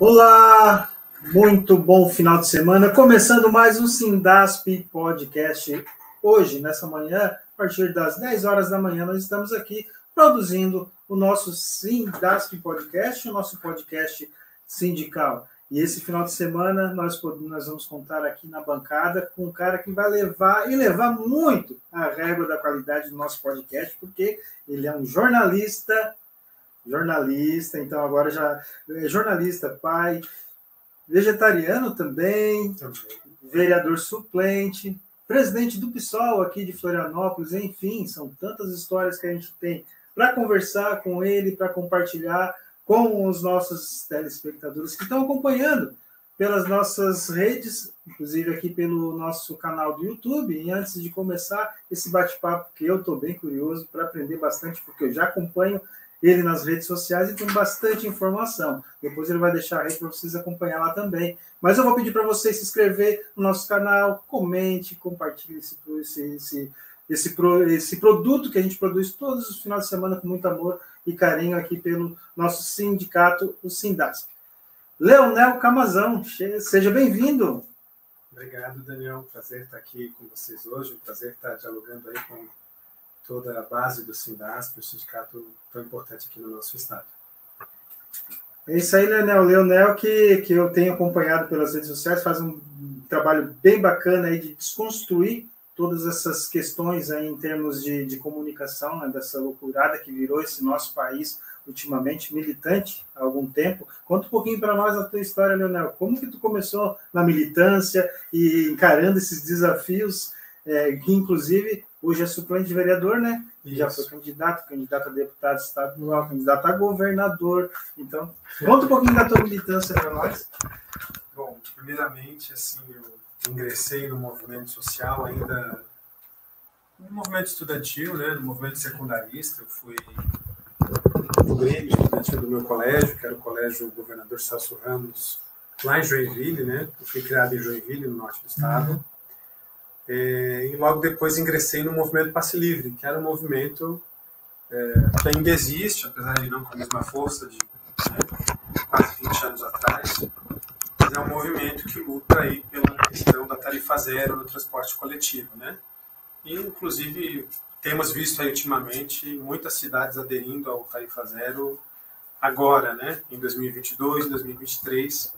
Olá, muito bom final de semana. Começando mais um Sindasp Podcast. Hoje, nessa manhã, a partir das 10 horas da manhã, nós estamos aqui produzindo o nosso Sindasp Podcast, o nosso podcast sindical. E esse final de semana nós vamos contar aqui na bancada com um cara que vai levar muito a régua da qualidade do nosso podcast, porque ele é um jornalista, então agora já é jornalista, pai, vegetariano também, vereador suplente, presidente do PSOL aqui de Florianópolis, enfim, são tantas histórias que a gente tem para conversar com ele, para compartilhar com os nossos telespectadores que estão acompanhando pelas nossas redes, inclusive aqui pelo nosso canal do YouTube. E antes de começar esse bate-papo, que eu estou bem curioso para aprender bastante, porque eu já acompanho ele nas redes sociais e tem bastante informação. Depois ele vai deixar aí para vocês acompanhar lá também. Mas eu vou pedir para você se inscrever no nosso canal, comente, compartilhe esse produto que a gente produz todos os finais de semana com muito amor e carinho aqui pelo nosso sindicato, o Sindasp. Leonel Camazão, seja bem-vindo. Obrigado, Daniel. Prazer estar aqui com vocês hoje. Prazer estar dialogando aí com toda a base do Sindasp, o sindicato tão importante aqui no nosso estado. É isso aí, Leonel, que eu tenho acompanhado pelas redes sociais, faz um trabalho bem bacana aí de desconstruir todas essas questões aí em termos de comunicação, né, dessa loucurada que virou esse nosso país ultimamente, militante há algum tempo. Conta um pouquinho para nós a tua história, Leonel. Como que tu começou na militância e encarando esses desafios, que inclusive hoje é suplente de vereador, né? Isso. Já foi candidato a deputado estadual, candidato a governador. Então, conta um pouquinho da tua militância para nós. Bom, primeiramente, assim, eu ingressei no movimento social ainda no movimento estudantil, né? No movimento secundarista. Eu fui no Grêmio estudantil do meu colégio, que era o Colégio Governador Celso Ramos, lá em Joinville, né? Eu fui criado em Joinville, no norte do estado. E logo depois ingressei no movimento Passe Livre, que era um movimento que ainda existe, apesar de não com a mesma força de quase 20 anos atrás, mas é um movimento que luta aí pela questão da tarifa zero no transporte coletivo, né? E, inclusive, temos visto aí ultimamente muitas cidades aderindo ao tarifa zero agora, né? Em 2022, 2023.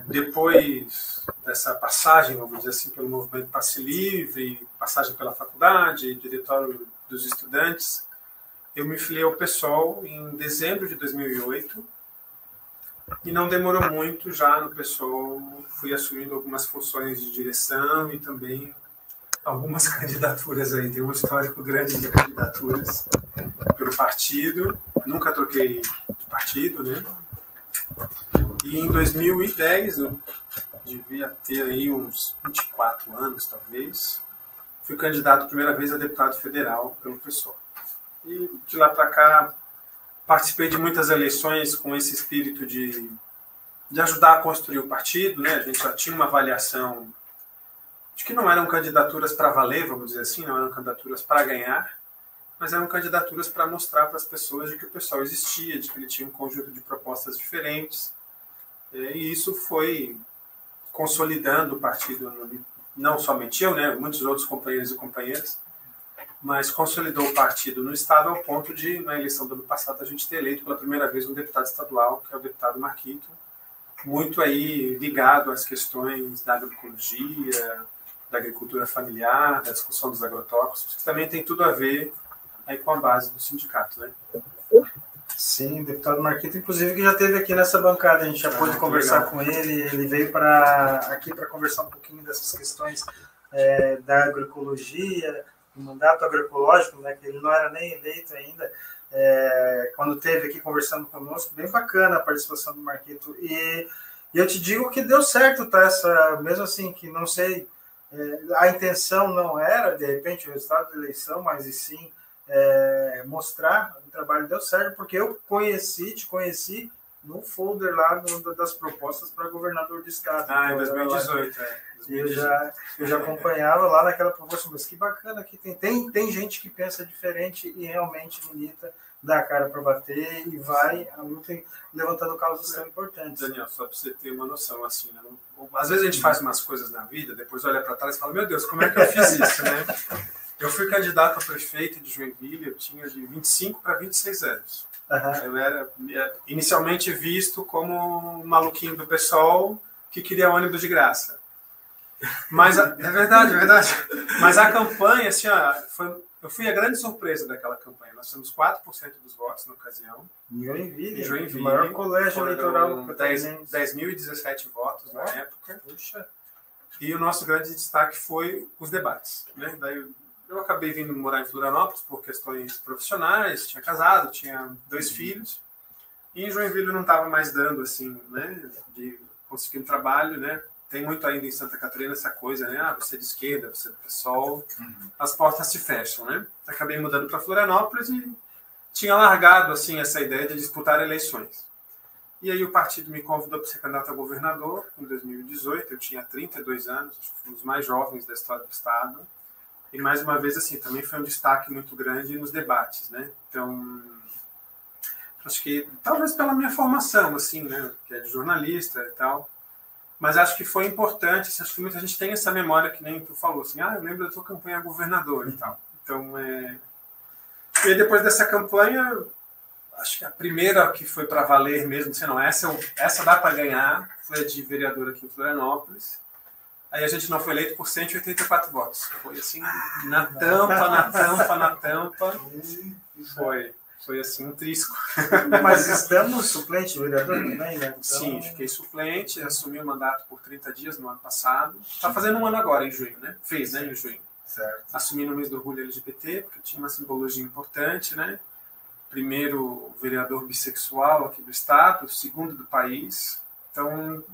Depois dessa passagem, vamos dizer assim, pelo movimento Passe Livre, passagem pela faculdade, diretório dos estudantes, eu me filiei ao PSOL em dezembro de 2008 e não demorou muito, já no PSOL fui assumindo algumas funções de direção e também algumas candidaturas aí. Tem um histórico grande de candidaturas pelo partido, nunca troquei de partido, né? E em 2010, eu devia ter aí uns 24 anos, talvez, fui candidato a primeira vez a deputado federal pelo PSOL. E de lá para cá, participei de muitas eleições com esse espírito de ajudar a construir o partido, né? A gente já tinha uma avaliação de que não eram candidaturas para valer, vamos dizer assim, não eram candidaturas para ganhar, mas eram candidaturas para mostrar para as pessoas de que o PSOL existia, de que ele tinha um conjunto de propostas diferentes. E isso foi consolidando o partido, não somente eu, né, muitos outros companheiros e companheiras, mas consolidou o partido no estado ao ponto de, na eleição do ano passado, a gente ter eleito pela primeira vez um deputado estadual, que é o deputado Marquito, muito aí ligado às questões da agroecologia, da agricultura familiar, da discussão dos agrotóxicos, que também tem tudo a ver aí com a base do sindicato, né? Sim, o deputado Marquito, inclusive, que já esteve aqui nessa bancada, a gente já pôde conversar com ele veio aqui para conversar um pouquinho dessas questões da agroecologia, do mandato agroecológico, né, que ele não era nem eleito ainda, quando esteve aqui conversando conosco, bem bacana a participação do Marquito, e eu te digo que deu certo, tá, mesmo assim, que não sei, a intenção não era, de repente, o resultado da eleição, mas e sim mostrar o trabalho deu certo, porque eu te conheci no folder lá das propostas para governador do estado. Em 2018, Eu já acompanhava lá naquela proposta, mas que bacana que tem gente que pensa diferente e realmente milita, dá a cara para bater e vai a luta levantando causas tão importantes. Daniel, só para você ter uma noção, assim, né? Às vezes a gente faz umas coisas na vida, depois olha para trás e fala, meu Deus, como é que eu fiz isso, né? Eu fui candidato a prefeito de Joinville, eu tinha de 25 para 26 anos. Eu era inicialmente visto como um maluquinho do PSOL que queria ônibus de graça. Mas, é verdade. Mas a campanha, assim, eu fui a grande surpresa daquela campanha. Nós tínhamos 4% dos votos na ocasião. Em Joinville, o maior colégio eleitoral. 10.017 votos na época. Puxa. E o nosso grande destaque foi os debates, né? Daí eu acabei vindo morar em Florianópolis por questões profissionais, tinha casado, tinha 2 filhos, e em Joinville não estava mais dando, assim, né, de conseguir um trabalho, né? Tem muito ainda em Santa Catarina essa coisa, né? Você é de esquerda, você é do PSOL, as portas se fecham, né? Acabei mudando para Florianópolis e tinha largado, assim, essa ideia de disputar eleições. E aí o partido me convidou para ser candidato a governador em 2018, eu tinha 32 anos, acho que fui um dos mais jovens da história do estado. E mais uma vez, assim, também foi um destaque muito grande nos debates, né? Então, acho que talvez pela minha formação, assim, né? Que é de jornalista e tal. Mas acho que foi importante, assim, acho que muita gente tem essa memória que nem tu falou, assim, eu lembro da tua campanha a governador e tal. Então, E aí, depois dessa campanha, acho que a primeira que foi para valer mesmo, sei não, essa dá para ganhar, foi a de vereador aqui em Florianópolis. Aí a gente não foi eleito por 184 votos. Foi assim, na tampa. Foi assim, um trisco. Mas estamos suplente de vereador também, né? Então... Sim, fiquei suplente, assumi o mandato por 30 dias no ano passado. Está fazendo um ano agora, em junho, né? Fez, né, em junho. Certo. Assumi no mês do orgulho LGBT, porque tinha uma simbologia importante, né? Primeiro vereador bissexual aqui do estado, segundo do país. Então,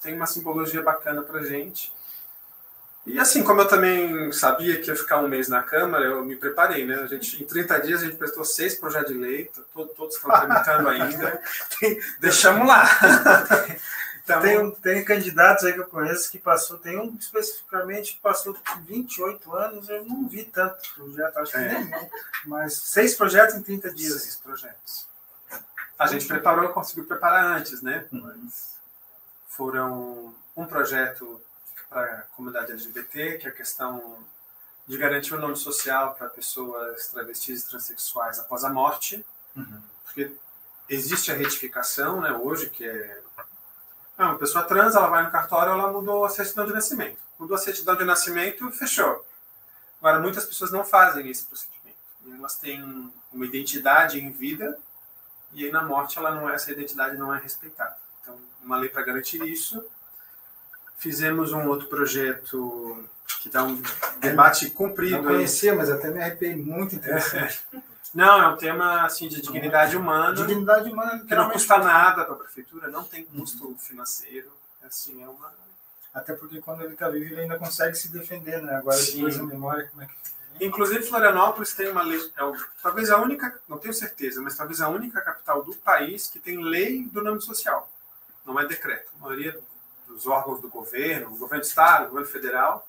tem uma simbologia bacana pra gente. E assim, como eu também sabia que ia ficar um mês na Câmara, eu me preparei, né? Em 30 dias a gente prestou 6 projetos de lei, todos estão tramitando ainda. Deixamos lá. Então, tem candidatos aí que eu conheço que passou, tem um especificamente que passou 28 anos, eu não vi tanto projeto, acho que nenhum, mas 6 projetos em 30 dias. 6 projetos. A gente conseguiu preparar antes, né? Mas foram um projeto para a comunidade LGBT, que é a questão de garantir o nome social para pessoas travestis e transexuais após a morte, porque existe a retificação, né, hoje, que é uma pessoa trans, ela vai no cartório, ela mudou a certidão de nascimento. Mudou a certidão de nascimento, fechou. Agora, muitas pessoas não fazem esse procedimento. E elas têm uma identidade em vida, e aí na morte essa identidade não é respeitada. Então, uma lei para garantir isso. Fizemos um outro projeto que dá um debate comprido. Não conhecia, mas até me arrepiei, muito interessante. Não, é um tema assim, de dignidade humana. Dignidade humana que não custa nada para a prefeitura, não tem custo financeiro. Assim, Até porque quando ele está vivo, ele ainda consegue se defender, né? Agora, depois a memória, como é que... Inclusive, Florianópolis tem uma lei, talvez a única, não tenho certeza, mas talvez a única capital do país que tem lei do nome social. Não é decreto. A maioria dos órgãos do governo, o governo do estado, o governo federal,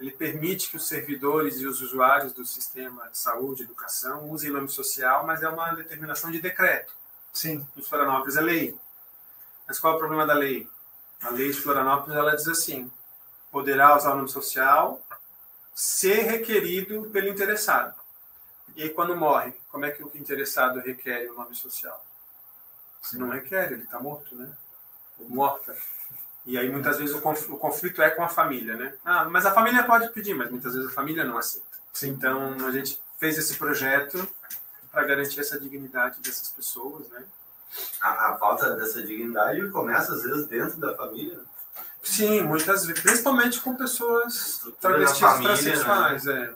ele permite que os servidores e os usuários do sistema de saúde e educação usem nome social, mas é uma determinação de decreto. Sim. Em Florianópolis é lei. Mas qual é o problema da lei? A lei de Florianópolis, ela diz assim, poderá usar o nome social ser requerido pelo interessado. E aí, quando morre, como é que o interessado requer o nome social? Se não requer, ele está morto, né? Ou morta. E aí, muitas vezes, o conflito é com a família, né? Mas a família pode pedir, mas muitas vezes a família não aceita. Sim. Então, a gente fez esse projeto para garantir essa dignidade dessas pessoas, né? A falta dessa dignidade começa, às vezes, dentro da família. Sim, muitas vezes, principalmente com pessoas travestis transexuais. Né?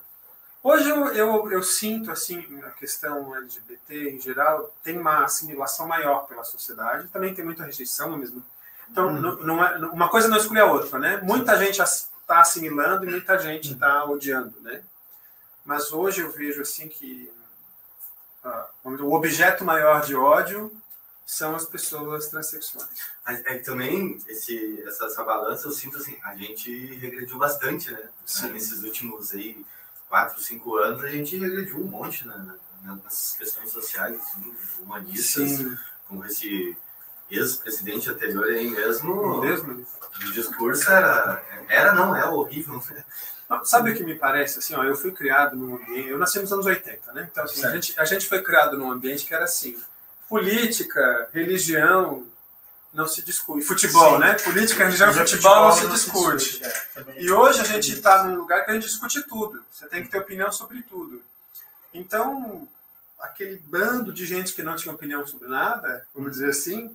Hoje eu sinto, assim, a questão LGBT em geral tem uma assimilação maior pela sociedade, também tem muita rejeição mesmo. Então, não é, uma coisa não exclui a outra, né? Muita gente está assimilando e muita gente está odiando, né? Mas hoje eu vejo, assim, que o objeto maior de ódio são as pessoas transexuais. Mas também, essa balança, eu sinto assim, a gente regrediu bastante, né? Sim. Nesses últimos aí, 4, 5 anos, a gente regrediu um monte nas questões sociais, assim, humanistas, Sim. como esse ex-presidente anterior aí mesmo. O discurso é horrível. Sabe o que me parece? Assim, ó, eu fui criado num ambiente... Eu nasci nos anos 80, né? Então, assim, a gente foi criado num ambiente que era assim, política, religião, não se discute. Futebol, sim, né? Política, religião e futebol não se discute. E hoje a gente está num lugar que a gente discute tudo. Você tem que ter opinião sobre tudo. Então, aquele bando de gente que não tinha opinião sobre nada, vamos dizer assim,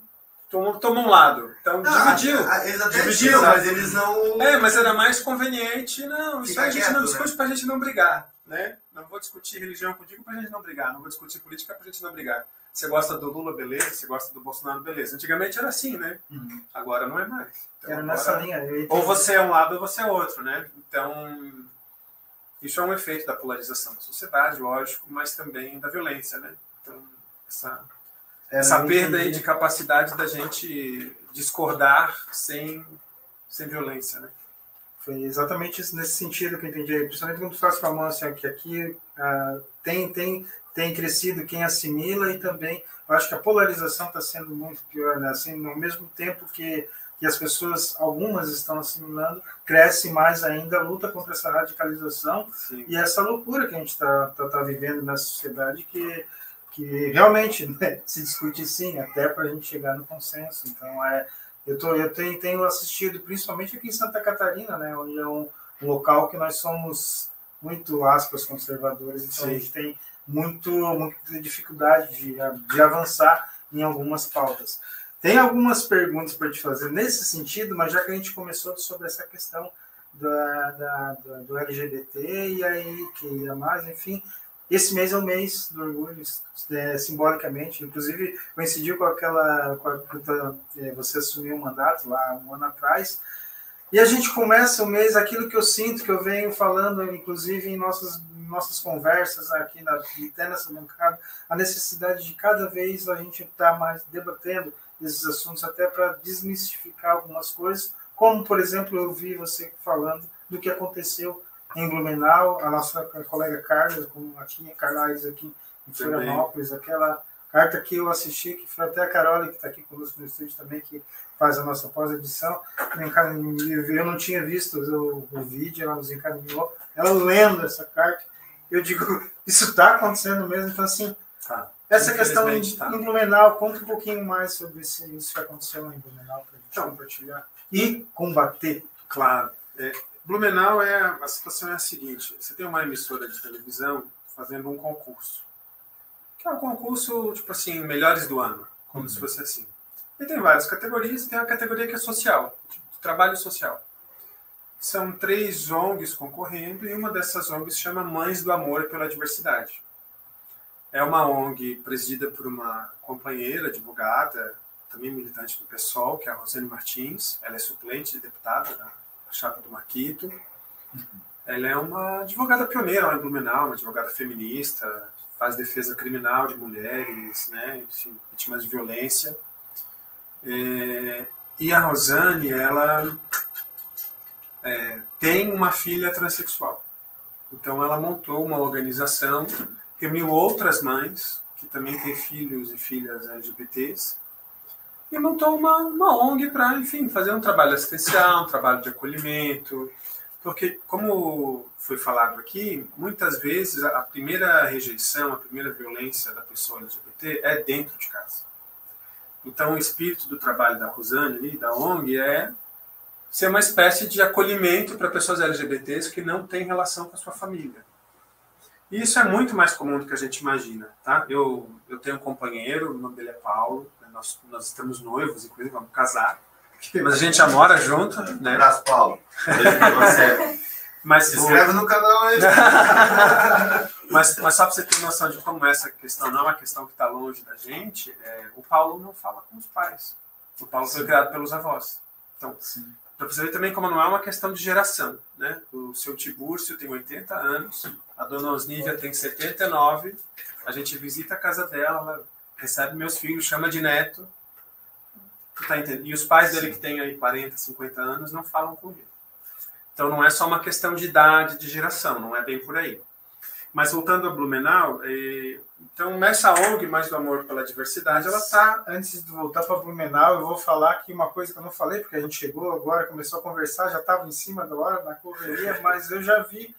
tomou um lado. Então, dividiu. Eles até dividiu, mas eles não... mas era mais conveniente. Não, isso aí a gente não discute, né? Pra gente não brigar, né? Não vou discutir religião contigo pra gente não brigar. Não vou discutir política pra gente não brigar. Você gosta do Lula, beleza. Você gosta do Bolsonaro, beleza. Antigamente era assim, né? Agora não é mais. Então, era nessa linha. Ou você é um lado ou você é outro, né? Então, isso é um efeito da polarização da sociedade, lógico, mas também da violência, né? Então, essa perda aí de capacidade da gente discordar sem violência, né? Foi exatamente isso, nesse sentido que eu entendi, principalmente quando faz com a mão assim, que aqui tem crescido quem assimila, e também eu acho que a polarização está sendo muito pior, né? Assim, ao mesmo tempo que as pessoas, algumas estão assimilando, cresce mais ainda a luta contra essa radicalização. Sim. E essa loucura que a gente está vivendo nessa sociedade que realmente, né, se discute sim, até para a gente chegar no consenso. Então, eu tenho assistido, principalmente aqui em Santa Catarina, né, onde é um local que nós somos muito, aspas, conservadores, então sim, a gente tem muita dificuldade de avançar em algumas pautas. Tem algumas perguntas para te fazer nesse sentido, mas já que a gente começou sobre essa questão do LGBT, e aí que ia mais, enfim... Esse mês é o mês do orgulho, simbolicamente. Inclusive, coincidiu com você assumiu o mandato lá um ano atrás. E a gente começa o mês, aquilo que eu sinto, que eu venho falando, inclusive em nossas conversas aqui, até nessa bancada, a necessidade de cada vez a gente estar mais debatendo esses assuntos, até para desmistificar algumas coisas, como, por exemplo, eu vi você falando do que aconteceu em Blumenau, a nossa colega Carla, com a Tinha Carlais aqui em Florianópolis, aquela carta que eu assisti, que foi até a Carol, que está aqui conosco no estúdio também, que faz a nossa pós-edição, eu não tinha visto o vídeo, ela nos encaminhou, ela lendo essa carta, eu digo, isso está acontecendo mesmo, então assim, essa questão em Blumenau, conta um pouquinho mais sobre isso que aconteceu em Blumenau, para a gente compartilhar e combater. Claro, Blumenau, a situação é a seguinte, você tem uma emissora de televisão fazendo um concurso, que é um concurso, tipo assim, melhores do ano, como se fosse assim. E tem várias categorias, tem a categoria que é social, trabalho social. São 3 ONGs concorrendo, e uma dessas ONGs chama Mães do Amor pela Diversidade. É uma ONG presidida por uma companheira, advogada, também militante do PSOL, que é a Rosane Martins, ela é suplente de deputada da chapa do Marquito. Ela é uma advogada pioneira lá em Blumenau, uma advogada feminista, faz defesa criminal de mulheres, né, enfim, vítimas de violência. E a Rosane, ela tem uma filha transexual. Então ela montou uma organização, reuniu outras mães, que também têm filhos e filhas LGBTs, e montou uma ONG para, enfim, fazer um trabalho assistencial, um trabalho de acolhimento, porque, como foi falado aqui, muitas vezes a primeira rejeição, a primeira violência da pessoa LGBT é dentro de casa. Então, o espírito do trabalho da Rosane, da ONG, é ser uma espécie de acolhimento para pessoas LGBTs que não têm relação com a sua família. E isso é muito mais comum do que a gente imagina, tá? Eu tenho um companheiro, o nome dele é Paulo, nós estamos noivos, inclusive, vamos casar, mas a gente já mora junto, né? Um abraço, Paulo. Mas se inscreve no canal aí. mas só para você ter noção de como essa questão não é uma questão que está longe da gente, o Paulo não fala com os pais. O Paulo foi criado pelos avós. Então, para você ver também como não é uma questão de geração, né? O seu Tibúrcio tem 80 anos, a dona Osnívia tem 79, a gente visita a casa dela, ela recebe meus filhos, chama de neto, tá entendendo? E os pais dele que têm aí 40, 50 anos não falam com ele. Então não é só uma questão de idade, de geração, não é bem por aí. Mas voltando a Blumenau, então essa ONG Mais do Amor pela Diversidade, ela está... Antes de voltar para Blumenau, eu vou falar aqui uma coisa que eu não falei, porque a gente chegou agora, começou a conversar, já estava em cima da hora, na correria, mas eu já vi,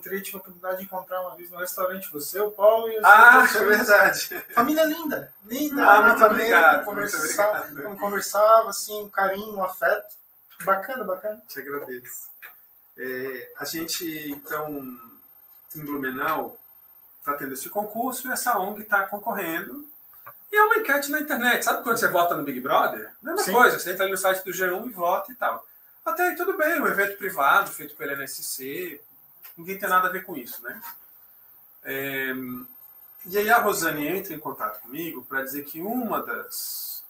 tive a oportunidade de encontrar uma vez no restaurante você, o Paulo e os é verdade. Família linda, linda. Muito obrigado. Conversava, assim, um carinho, um afeto. Bacana, bacana. Te agradeço. A gente, então... em Blumenau, está tendo esse concurso e essa ONG está concorrendo. E é uma enquete na internet. Sabe quando você vota no Big Brother? Mesma coisa, você entra ali no site do G1 e vota e tal. Até aí tudo bem, um evento privado feito pela NSC, ninguém tem nada a ver com isso, né? E aí a Rosane entra em contato comigo para dizer que uma das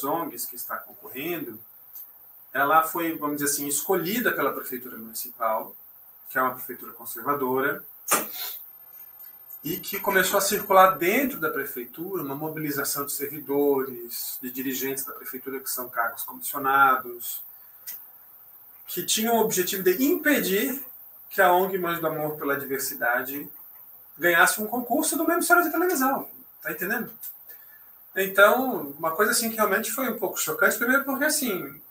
ONGs que está concorrendo, ela foi, vamos dizer assim, escolhida pela Prefeitura Municipal, que é uma prefeitura conservadora, e que começou a circular dentro da prefeitura uma mobilização de servidores, de dirigentes da prefeitura que são cargos comissionados, que tinham o objetivo de impedir que a ONG Mais do Amor pela Diversidade ganhasse um concurso do mesmo senhor de televisão. Tá entendendo? Então, uma coisa assim que realmente foi um pouco chocante, primeiro porque assim,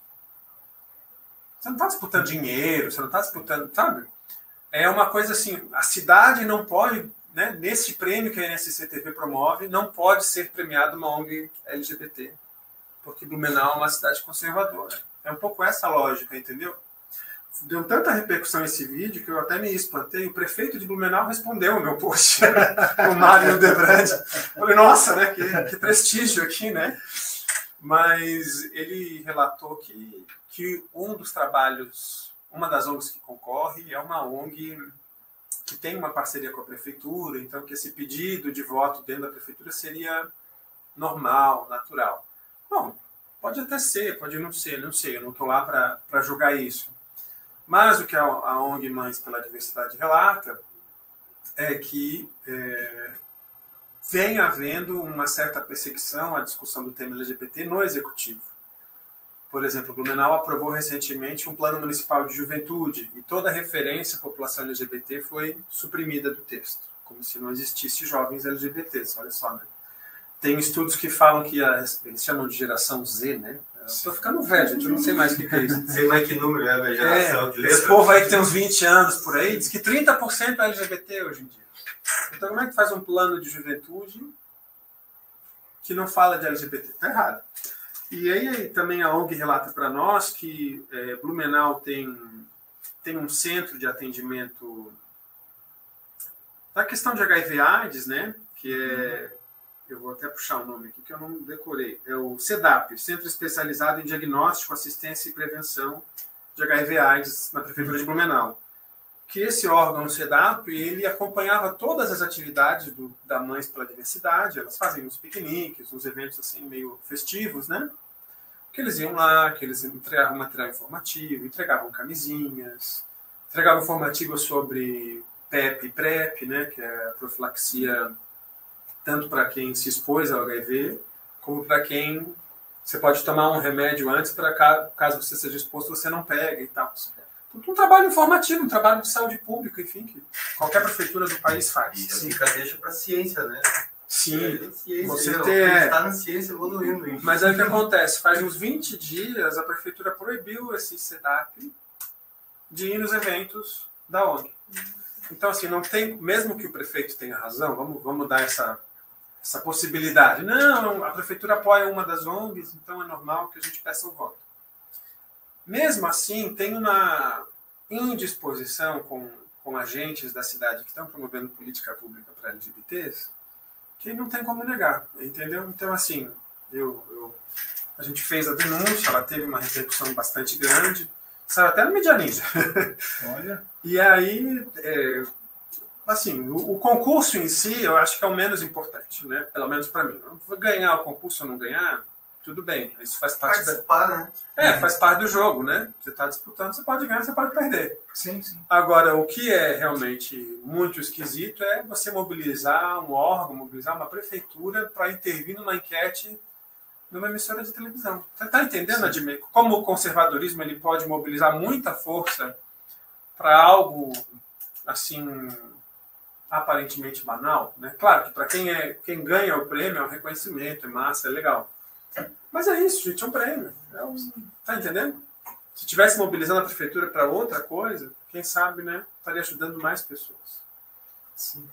você não está disputando dinheiro, você não está disputando, sabe? É uma coisa assim, a cidade não pode, né, nesse prêmio que a NSC TV promove, não pode ser premiada uma ONG LGBT, porque Blumenau é uma cidade conservadora. É um pouco essa lógica, entendeu? Deu tanta repercussão esse vídeo que eu até me espantei. O prefeito de Blumenau respondeu o meu post, o Mário Debrand. Falei, nossa, né, que prestígio aqui, né? Mas ele relatou que um dos trabalhos, uma das ONGs que concorre é uma ONG que tem uma parceria com a prefeitura, então que esse pedido de voto dentro da prefeitura seria normal, natural. Bom, pode até ser, pode não ser, não sei, eu não estou lá para julgar isso. Mas o que a ONG Mães pela Diversidade relata é que vem havendo uma certa perseguição à discussão do tema LGBT no Executivo. Por exemplo, Blumenau aprovou recentemente um plano municipal de juventude e toda referência à população LGBT foi suprimida do texto, como se não existisse jovens LGBTs, olha só, né? Tem estudos que falam que eles chamam de geração Z, né? Estou ficando velho, gente, eu não sei mais o que é isso. Não sei mais que número é a geração de letra. Esse povo aí que tem uns 20 anos por aí, diz que 30% é LGBT hoje em dia. Então como é que faz um plano de juventude que não fala de LGBT? Está errado. E aí também a ONG relata para nós que Blumenau tem um centro de atendimento na questão de HIV/AIDS, né? Que eu vou até puxar o nome aqui que eu não decorei. É o CEDAP, Centro Especializado em Diagnóstico, Assistência e Prevenção de HIV/AIDS na Prefeitura de Blumenau. Que esse órgão, o CEDAP, ele acompanhava todas as atividades da Mães pela Diversidade. Elas fazem uns piqueniques, uns eventos assim meio festivos, né? Que eles iam lá, que eles entregavam material informativo, entregavam camisinhas, entregavam informativo sobre PEP e PrEP, né? Que é a profilaxia tanto para quem se expôs ao HIV, como para quem você pode tomar um remédio antes para caso você seja exposto, você não pega e tal. Um trabalho informativo, um trabalho de saúde pública, enfim, que qualquer prefeitura do país faz. Isso fica deixa para a ciência, né? Sim, você está na ciência evoluindo. Hein? Mas aí o que acontece? Faz uns 20 dias a prefeitura proibiu esse CEDAP de ir nos eventos da ONG. Então, assim, não tem, mesmo que o prefeito tenha razão, vamos dar essa possibilidade. Não, a prefeitura apoia uma das ONGs, então é normal que a gente peça o voto. Mesmo assim, tem uma indisposição com agentes da cidade que estão promovendo política pública para LGBTs, que não tem como negar, entendeu? Então, assim, a gente fez a denúncia, ela teve uma repercussão bastante grande, saiu até no Mídia Ninja. Olha. E aí, assim, o concurso em si, eu acho que é o menos importante, né? Pelo menos para mim. Ganhar o concurso ou não ganhar, tudo bem. Isso faz parte né? Faz parte do jogo, né? Você está disputando, você pode ganhar, você pode perder. Sim, sim. Agora, o que é realmente muito esquisito é você mobilizar um órgão, mobilizar uma prefeitura para intervir numa enquete numa emissora de televisão. Você está entendendo, Admir? Como o conservadorismo ele pode mobilizar muita força para algo assim aparentemente banal, né? Claro que para quem ganha o prêmio é um reconhecimento, é massa, é legal. Mas é isso, gente, é um prêmio. Tá entendendo? Se tivesse mobilizando a prefeitura para outra coisa, quem sabe, né, estaria ajudando mais pessoas. Sim.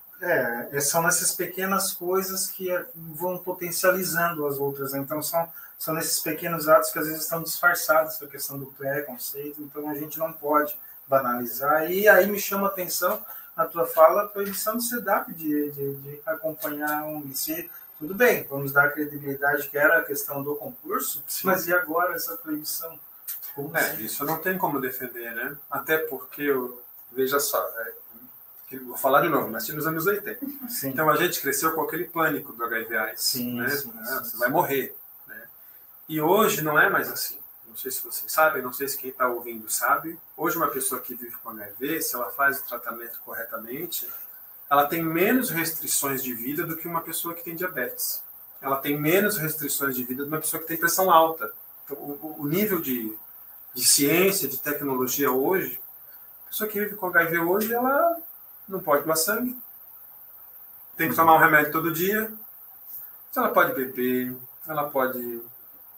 São essas pequenas coisas que vão potencializando as outras, né? Então são nesses pequenos atos que às vezes estão disfarçados a questão do preconceito, então a gente não pode banalizar. E aí me chama a atenção a tua fala, a proibição do SEDAP de acompanhar um IC. Tudo bem, vamos dar a credibilidade que era a questão do concurso, sim, mas e agora essa proibição? Isso não tem como defender, né? Até porque, veja só, vou falar de novo, nasci nos anos 80. Sim. Então a gente cresceu com aquele pânico do HIV/AIDS. Sim, né? Sim. Você vai morrer. Né? E hoje não é mais assim. Não sei se vocês sabem, não sei se quem está ouvindo sabe. Hoje uma pessoa que vive com HIV, se ela faz o tratamento corretamente, ela tem menos restrições de vida do que uma pessoa que tem diabetes. Ela tem menos restrições de vida do que uma pessoa que tem pressão alta. Então, o nível de ciência, de tecnologia hoje, a pessoa que vive com HIV hoje, ela não pode doar sangue, tem que tomar um remédio todo dia, ela pode beber, ela pode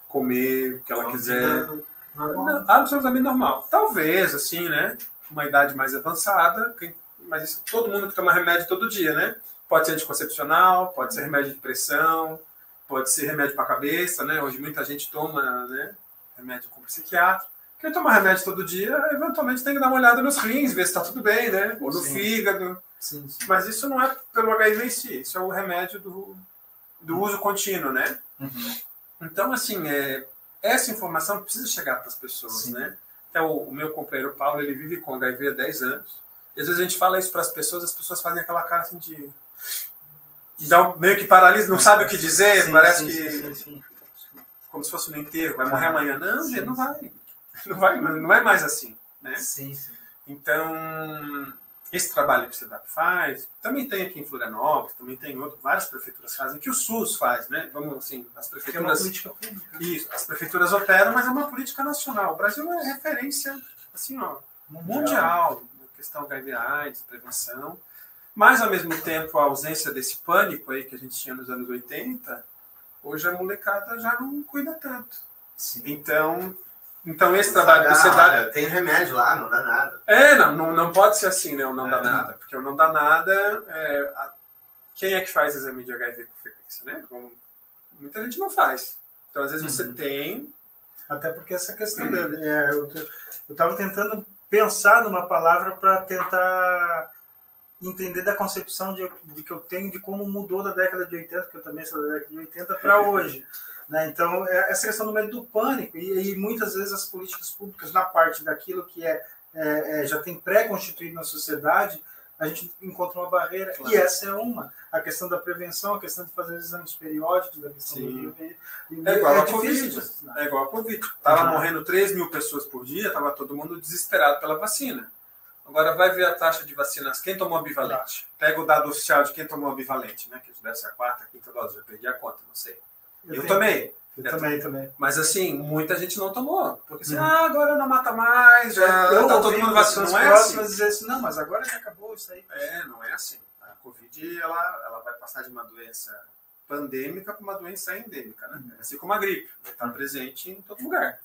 comer o que ela quiser. Não, absolutamente normal. Talvez, assim, né, uma idade mais avançada, mas isso, todo mundo que toma remédio todo dia, né? Pode ser anticoncepcional, pode ser remédio de pressão, pode ser remédio para a cabeça, né? Hoje muita gente toma, né, remédio com psiquiatra. Quem toma remédio todo dia, eventualmente tem que dar uma olhada nos rins, ver se está tudo bem, né? Ou no fígado. Sim. Mas isso não é pelo HIV em si, isso é o remédio do uso contínuo, né? Uhum. Então, assim, essa informação precisa chegar para as pessoas, sim, né? Então, o meu companheiro Paulo, ele vive com HIV há 10 anos. E às vezes a gente fala isso para as pessoas fazem aquela cara assim de meio que paralisa, não sabe o que dizer, sim, parece sim. Como se fosse no enterro, vai morrer amanhã. Não, gente, não vai. Não é mais assim, né? Sim. Então, esse trabalho que o SEDAP faz, também tem aqui em Florianópolis, também tem várias prefeituras fazem, que o SUS faz, né? Vamos assim, as prefeituras... É uma política pública. Isso, as prefeituras operam, mas é uma política nacional. O Brasil é referência, assim, mundial, na questão HIV/AIDS, prevenção, mas, ao mesmo tempo, a ausência desse pânico aí que a gente tinha nos anos 80, hoje a molecada já não cuida tanto. Sim. Então esse trabalho do SEDAP... Tem remédio lá, não dá nada. Não pode ser assim, né? O não dá nada. Porque o não dá nada... Quem é que faz exame de HIV com frequência, né? Muita gente não faz. Então, às vezes, você tem... Até porque essa questão... eu estava tentando pensar numa palavra para tentar entender da concepção de que eu tenho de como mudou da década de 80, que eu também sou da década de 80, para hoje. Né? Então, essa questão do medo do pânico, e muitas vezes as políticas públicas, na parte daquilo que já tem pré-constituído na sociedade, a gente encontra uma barreira, claro. E essa é uma. A questão da prevenção, a questão de fazer exames periódicos, da questão do É igual a Covid. É igual a Covid. Estava morrendo 3 mil pessoas por dia, estava todo mundo desesperado pela vacina. Agora vai ver a taxa de vacinas. Quem tomou bivalente? Pega o dado oficial de quem tomou bivalente, né? Que deve ser a 4ª, 5ª dose, já perdi a conta, não sei. Eu tomei. Eu também. Mas assim, muita gente não tomou. Porque assim, agora não mata mais, já tá todo mundo vacinado. Não é assim. Dizer assim, não, mas agora já acabou isso aí. Não é assim. A Covid, ela vai passar de uma doença pandêmica para uma doença endêmica, né? Assim como a gripe. Vai estar presente em todo lugar.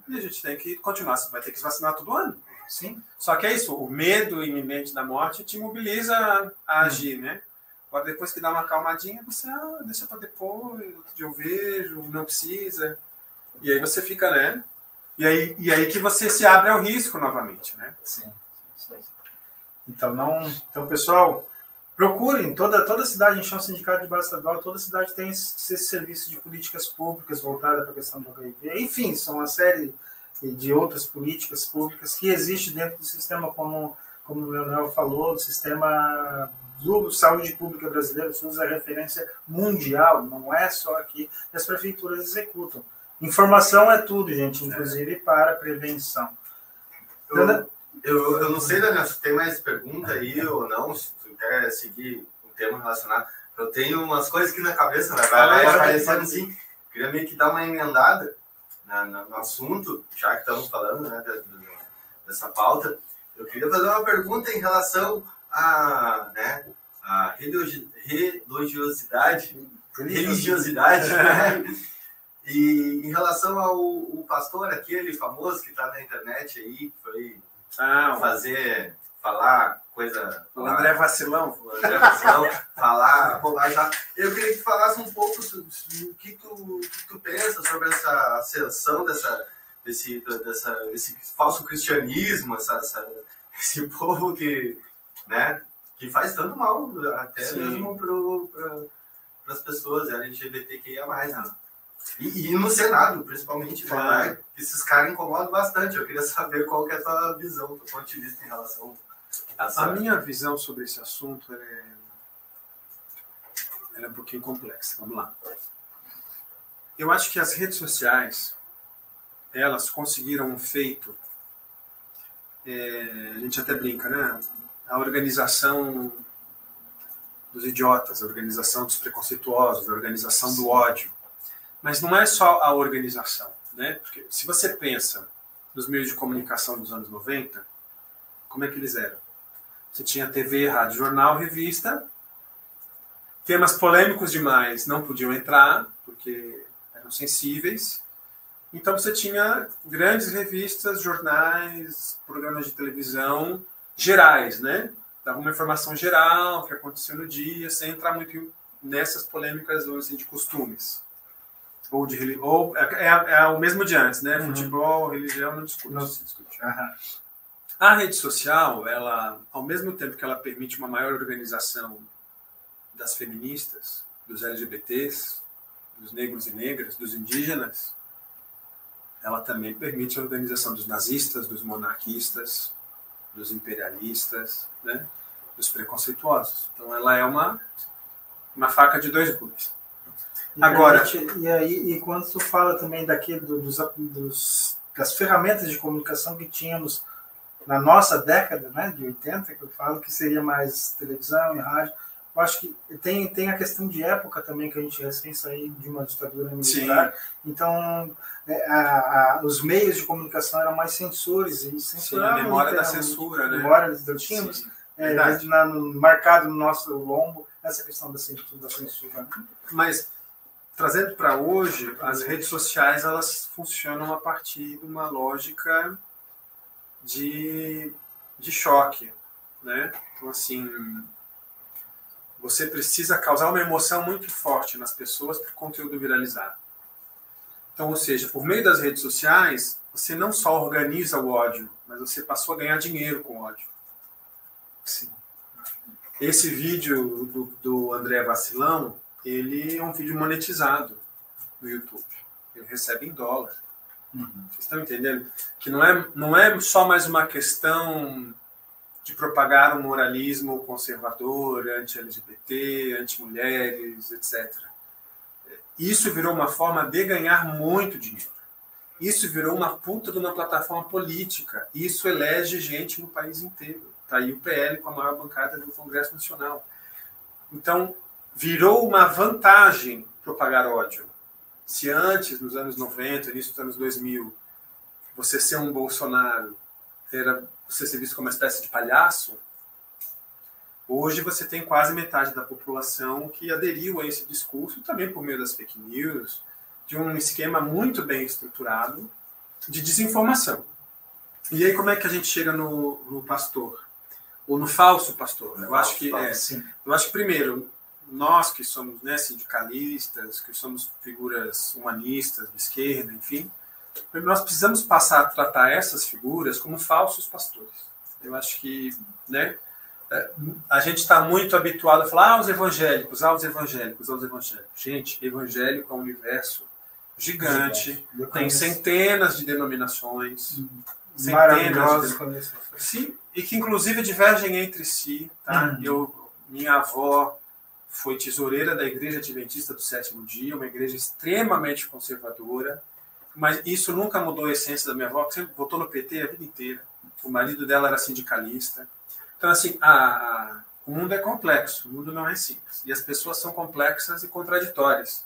E a gente tem que continuar, vai ter que se vacinar todo ano. Sim. Só que é isso, o medo iminente da morte te mobiliza a agir, né? Agora, depois que dá uma acalmadinha, você deixa para depois, outro dia eu vejo, não precisa. E aí você fica, né? E aí que você se abre ao risco novamente, né? Sim. Então pessoal, procurem, toda cidade, encher um sindicato de base estadual, toda cidade tem esse serviço de políticas públicas voltada para a questão do HIV. Enfim, são uma série de outras políticas públicas que existem dentro do sistema, como o Leonel falou, do sistema do Saúde Pública Brasileira, o SUS é referência mundial, não é só aqui que as prefeituras executam. Informação é tudo, gente, inclusive para prevenção. Eu não sei, Daniel, se tem mais pergunta aí ou não, se tu quer seguir um tema relacionado. Eu tenho umas coisas aqui na cabeça, vai aparecendo assim. Queria meio que dar uma emendada no assunto, já que estamos falando, né, dessa pauta. Eu queria fazer uma pergunta em relação a religiosidade, né? E em relação ao pastor aquele famoso que está na internet aí, que foi falar coisa... O André Vacilão. Falar bobagem. Eu queria que tu falasse um pouco sobre o que tu pensa sobre essa ascensão desse falso cristianismo, esse povo que que faz tanto mal, até Sim. mesmo para as pessoas LGBTQIA+. Né? E no Senado, principalmente, claro. Né? Esses caras incomodam bastante. Eu queria saber qual que é a tua visão, do ponto de vista em relação a essa... A minha visão sobre esse assunto ela é um pouquinho complexa. Vamos lá. Eu acho que as redes sociais, elas conseguiram um feito, a gente até brinca, né? A organização dos idiotas, a organização dos preconceituosos, a organização do ódio. Mas não é só a organização, né? Porque se você pensa nos meios de comunicação dos anos 90, como é que eles eram? Você tinha TV, rádio, jornal, revista. Temas polêmicos demais não podiam entrar, porque eram sensíveis. Então você tinha grandes revistas, jornais, programas de televisão gerais, né? Dava uma informação geral, o que aconteceu no dia, sem entrar muito nessas polêmicas assim, de costumes. Ou é o mesmo de antes, né? Uhum. Futebol, religião, não se discute. Uhum. A rede social, ela, ao mesmo tempo que ela permite uma maior organização das feministas, dos LGBTs, dos negros e negras, dos indígenas, ela também permite a organização dos nazistas, dos monarquistas, dos imperialistas, né? Dos preconceituosos. Então ela é uma faca de dois gumes. Agora, e quando tu fala também das ferramentas de comunicação que tínhamos na nossa década, né, de 80, que eu falo que seria mais televisão e rádio, eu acho que tem a questão de época também, que a gente recém saiu de uma ditadura militar. Sim. Então os meios de comunicação eram mais censores e censuravam. A memória da censura, né? Memória, tínhamos marcado no nosso lombo essa questão da censura. Né? Mas trazendo para hoje, as redes sociais elas funcionam a partir de uma lógica de choque, né? Então assim, você precisa causar uma emoção muito forte nas pessoas para o conteúdo viralizar. Então, ou seja, por meio das redes sociais, você não só organiza o ódio, mas você passou a ganhar dinheiro com o ódio. Sim. Esse vídeo do André Vacilão, ele é um vídeo monetizado no YouTube. Ele recebe em dólar. Uhum. Vocês estão entendendo? Que não é só mais uma questão de propagar um moralismo conservador, anti-LGBT, anti-mulheres, etc. Isso virou uma forma de ganhar muito dinheiro. Isso virou uma puta de uma plataforma política. Isso elege gente no país inteiro. Está aí o PL com a maior bancada do Congresso Nacional. Então, virou uma vantagem propagar ódio. Se antes, nos anos 90, início dos anos 2000, você ser um Bolsonaro era você ser visto como uma espécie de palhaço, hoje você tem quase metade da população que aderiu a esse discurso, também por meio das fake news, de um esquema muito bem estruturado de desinformação. E aí como é que a gente chega no pastor? Ou no falso pastor? Eu acho que primeiro, nós que somos, né, sindicalistas, que somos figuras humanistas de esquerda, enfim, nós precisamos passar a tratar essas figuras como falsos pastores. Eu acho que, né, a gente está muito habituado a falar os evangélicos. Gente, evangélico é um universo gigante, tem centenas de denominações, centenas de denominações, sim, e que inclusive divergem entre si. Tá? Eu minha avó foi tesoureira da Igreja Adventista do Sétimo Dia, uma igreja extremamente conservadora, mas isso nunca mudou a essência da minha avó, que sempre votou no PT a vida inteira. O marido dela era sindicalista. Então, assim, o mundo é complexo, o mundo não é simples. E as pessoas são complexas e contraditórias.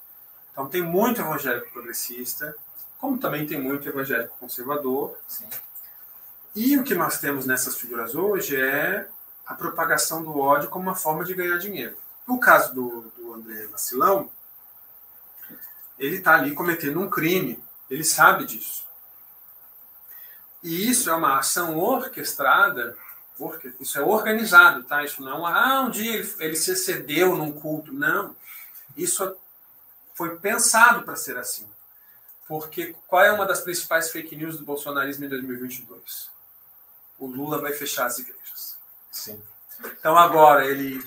Então, tem muito evangélico progressista, como também tem muito evangélico conservador. Sim. E o que nós temos nessas figuras hoje é a propagação do ódio como uma forma de ganhar dinheiro. No caso do André Vacilão, ele está ali cometendo um crime, ele sabe disso. E isso é uma ação orquestrada, isso é organizado, tá? Isso não é um dia ele se excedeu num culto, não. Isso foi pensado para ser assim. Porque qual é uma das principais fake news do bolsonarismo em 2022? O Lula vai fechar as igrejas. Sim. Então agora ele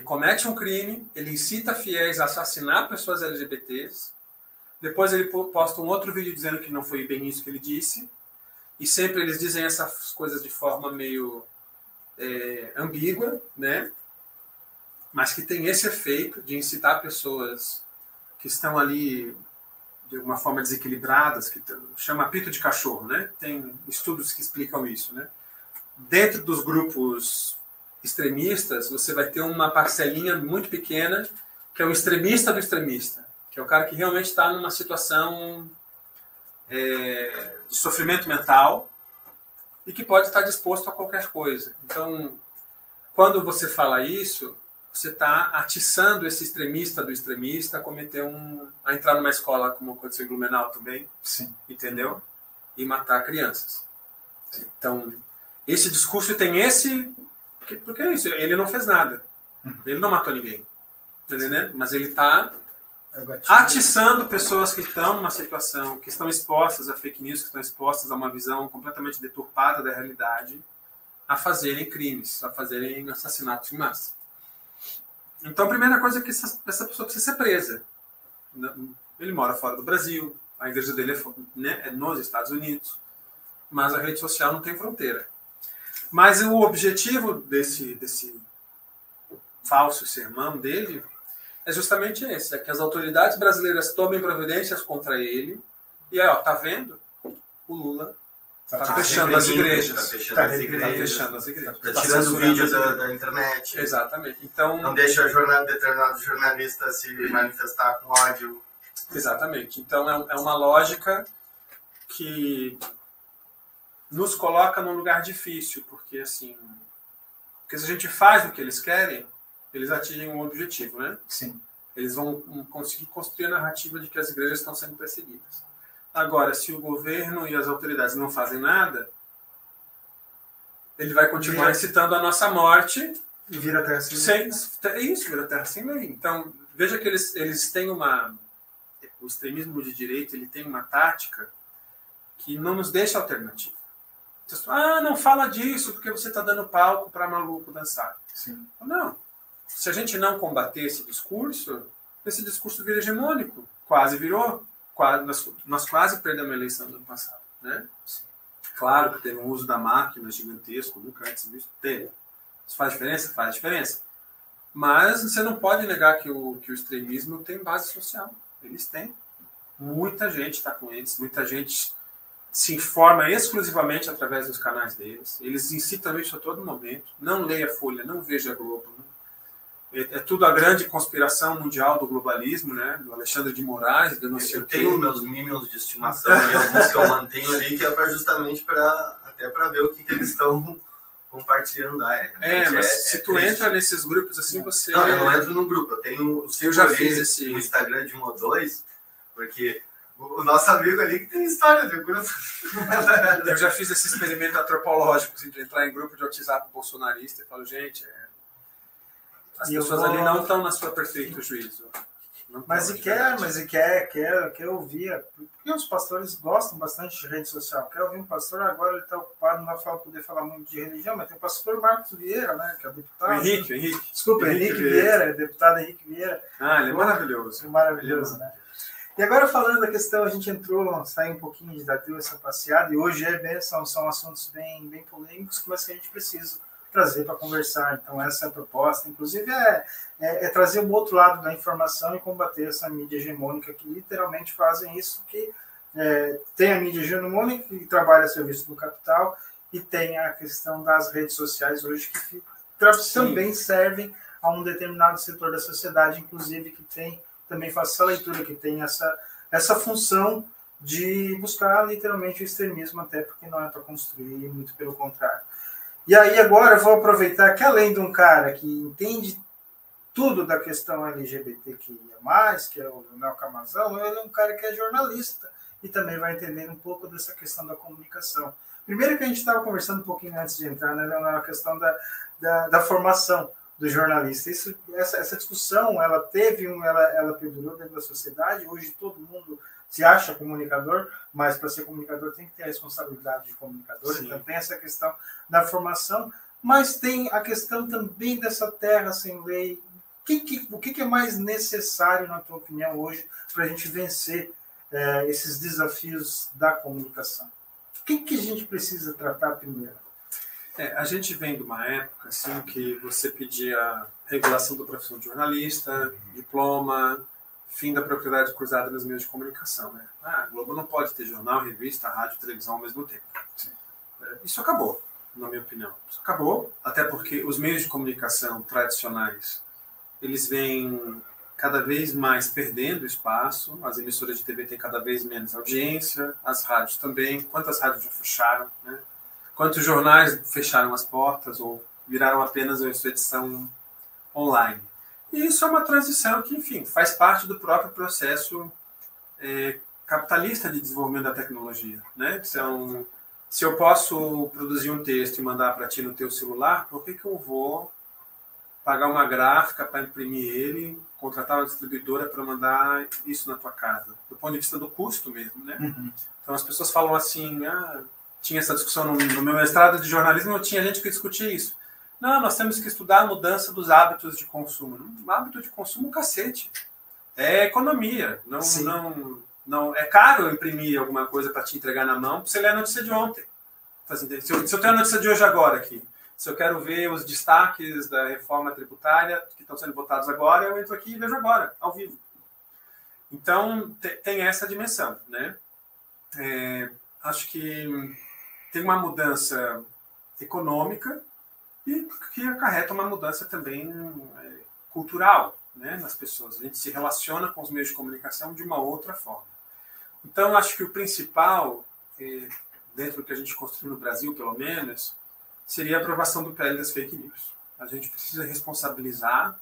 comete um crime, ele incita fiéis a assassinar pessoas LGBTs, depois ele posta um outro vídeo dizendo que não foi bem isso que ele disse, e sempre eles dizem essas coisas de forma meio ambígua, né? Mas que tem esse efeito de incitar pessoas que estão ali de alguma forma desequilibradas, que chama apito de cachorro, né? Tem estudos que explicam isso, né? Dentro dos grupos extremistas, você vai ter uma parcelinha muito pequena, que é o extremista do extremista, que é o cara que realmente está numa situação de sofrimento mental e que pode estar disposto a qualquer coisa. Então, quando você fala isso, você está atiçando esse extremista do extremista a entrar numa escola, como aconteceu em Blumenau também, sim, entendeu? E matar crianças. Então, esse discurso tem esse... Porque é isso, ele não fez nada. Ele não matou ninguém. Entendeu? Mas ele está atiçando pessoas que estão numa situação, que estão expostas a fake news, que estão expostas a uma visão completamente deturpada da realidade, a fazerem crimes, a fazerem assassinatos em massa. Então, a primeira coisa é que essa pessoa precisa ser presa. Ele mora fora do Brasil, a igreja dele é nos Estados Unidos, mas a rede social não tem fronteira. Mas o objetivo desse falso sermão dele é justamente esse, é que as autoridades brasileiras tomem providências contra ele e, tá vendo? O Lula está fechando as igrejas. Está fechando as igrejas. Está tirando vídeos da internet. Exatamente. Então, não deixa determinados jornalistas se manifestar com ódio. Exatamente. Então, é uma lógica que nos coloca num lugar difícil, porque se a gente faz o que eles querem, eles atingem um objetivo, né? Sim. Eles vão conseguir construir a narrativa de que as igrejas estão sendo perseguidas. Agora, se o governo e as autoridades não fazem nada, ele vai continuar incitando a nossa morte. E vira terra sem lei. Isso, vira terra sem lei. Então, veja que eles têm o extremismo de direita, ele tem uma tática que não nos deixa alternativa. Não fala disso porque você está dando palco para maluco dançar. Sim. Não. Se a gente não combater esse discurso vira hegemônico. Quase virou. Nós quase perdemos a eleição do ano passado. Né? Claro que teve um uso da máquina gigantesco, nunca antes visto. Teve. Isso faz diferença? Faz diferença. Mas você não pode negar que o extremismo tem base social. Eles têm. Muita gente está com eles, muita gente se informa exclusivamente através dos canais deles. Eles incitam isso a todo momento. Não leia a Folha, não veja a Globo. É tudo a grande conspiração mundial do globalismo, né? Do Alexandre de Moraes, do não sei o quê. Eu tenho meus minions de estimação e alguns que eu mantenho ali, que é justamente para ver o que eles estão compartilhando lá. Mas se tu entra nesses grupos assim, você... Não, eu não entro no grupo. Eu já fiz esse... no Instagram de 1 ou 2, porque... O nosso amigo ali que tem história de grupo. Eu já fiz esse experimento antropológico, assim, de entrar em grupo de WhatsApp bolsonarista e falo, gente, as pessoas ali não estão na sua perfeito juízo. Mas quer ouvir. Porque os pastores gostam bastante de rede social. Quer ouvir um pastor, agora ele está ocupado, não vai poder falar muito de religião, mas tem o pastor Marcos Vieira, né, que é o deputado. Henrique. Desculpa, Henrique Vieira, deputado Henrique Vieira. Ele é maravilhoso. Maravilhoso, né? E agora falando da questão, a gente saiu um pouquinho, já deu essa passeada, e hoje são assuntos bem polêmicos, mas que a gente precisa trazer para conversar. Então, essa é a proposta. Inclusive, é trazer o outro lado da informação e combater essa mídia hegemônica que literalmente fazem isso, que tem a mídia hegemônica que trabalha a serviço do capital e tem a questão das redes sociais hoje que também servem a um determinado setor da sociedade, inclusive que tem, também faço essa leitura, que tem essa função de buscar literalmente o extremismo, até porque não é para construir, muito pelo contrário. E aí agora eu vou aproveitar que além de um cara que entende tudo da questão LGBTQIA+, que é o Leonel Camazão, ele é um cara que é jornalista e também vai entender um pouco dessa questão da comunicação. Primeiro que a gente estava conversando um pouquinho antes de entrar, né, Leonel, a questão da formação do jornalista. Essa discussão, ela perdurou dentro da sociedade. Hoje todo mundo se acha comunicador, mas para ser comunicador tem que ter a responsabilidade de comunicador. Sim. Então tem essa questão da formação, mas tem a questão também dessa terra sem lei. O que é mais necessário, na tua opinião, hoje, para a gente vencer esses desafios da comunicação? O que a gente precisa tratar primeiro? A gente vem de uma época assim, que você pedia regulação da profissão de jornalista, diploma, fim da propriedade cruzada nos meios de comunicação. Né? A Globo não pode ter jornal, revista, rádio, televisão ao mesmo tempo. Isso acabou, na minha opinião. Isso acabou, até porque os meios de comunicação tradicionais, eles vêm cada vez mais perdendo espaço, as emissoras de TV têm cada vez menos audiência, as rádios também. Quantas rádios já fecharam, né? Quantos jornais fecharam as portas ou viraram apenas a sua edição online? E isso é uma transição que, enfim, faz parte do próprio processo capitalista de desenvolvimento da tecnologia, né? Então, se eu posso produzir um texto e mandar para ti no teu celular, por que eu vou pagar uma gráfica para imprimir ele, contratar uma distribuidora para mandar isso na tua casa? Do ponto de vista do custo mesmo, né? Uhum. Então, as pessoas falam assim, tinha essa discussão no meu mestrado de jornalismo, eu tinha gente que discutia isso. Não, nós temos que estudar a mudança dos hábitos de consumo. Não, hábito de consumo, cacete. É economia. Não, é caro imprimir alguma coisa para te entregar na mão, para você ler a notícia de ontem. Se eu tenho a notícia de hoje agora aqui, se eu quero ver os destaques da reforma tributária que estão sendo votados agora, eu entro aqui e vejo agora, ao vivo. Então, tem essa dimensão, né? Acho que tem uma mudança econômica e que acarreta uma mudança também cultural, né, nas pessoas. A gente se relaciona com os meios de comunicação de uma outra forma. Então, acho que o principal, dentro do que a gente construiu no Brasil, pelo menos, seria a aprovação do PL das fake news. A gente precisa responsabilizar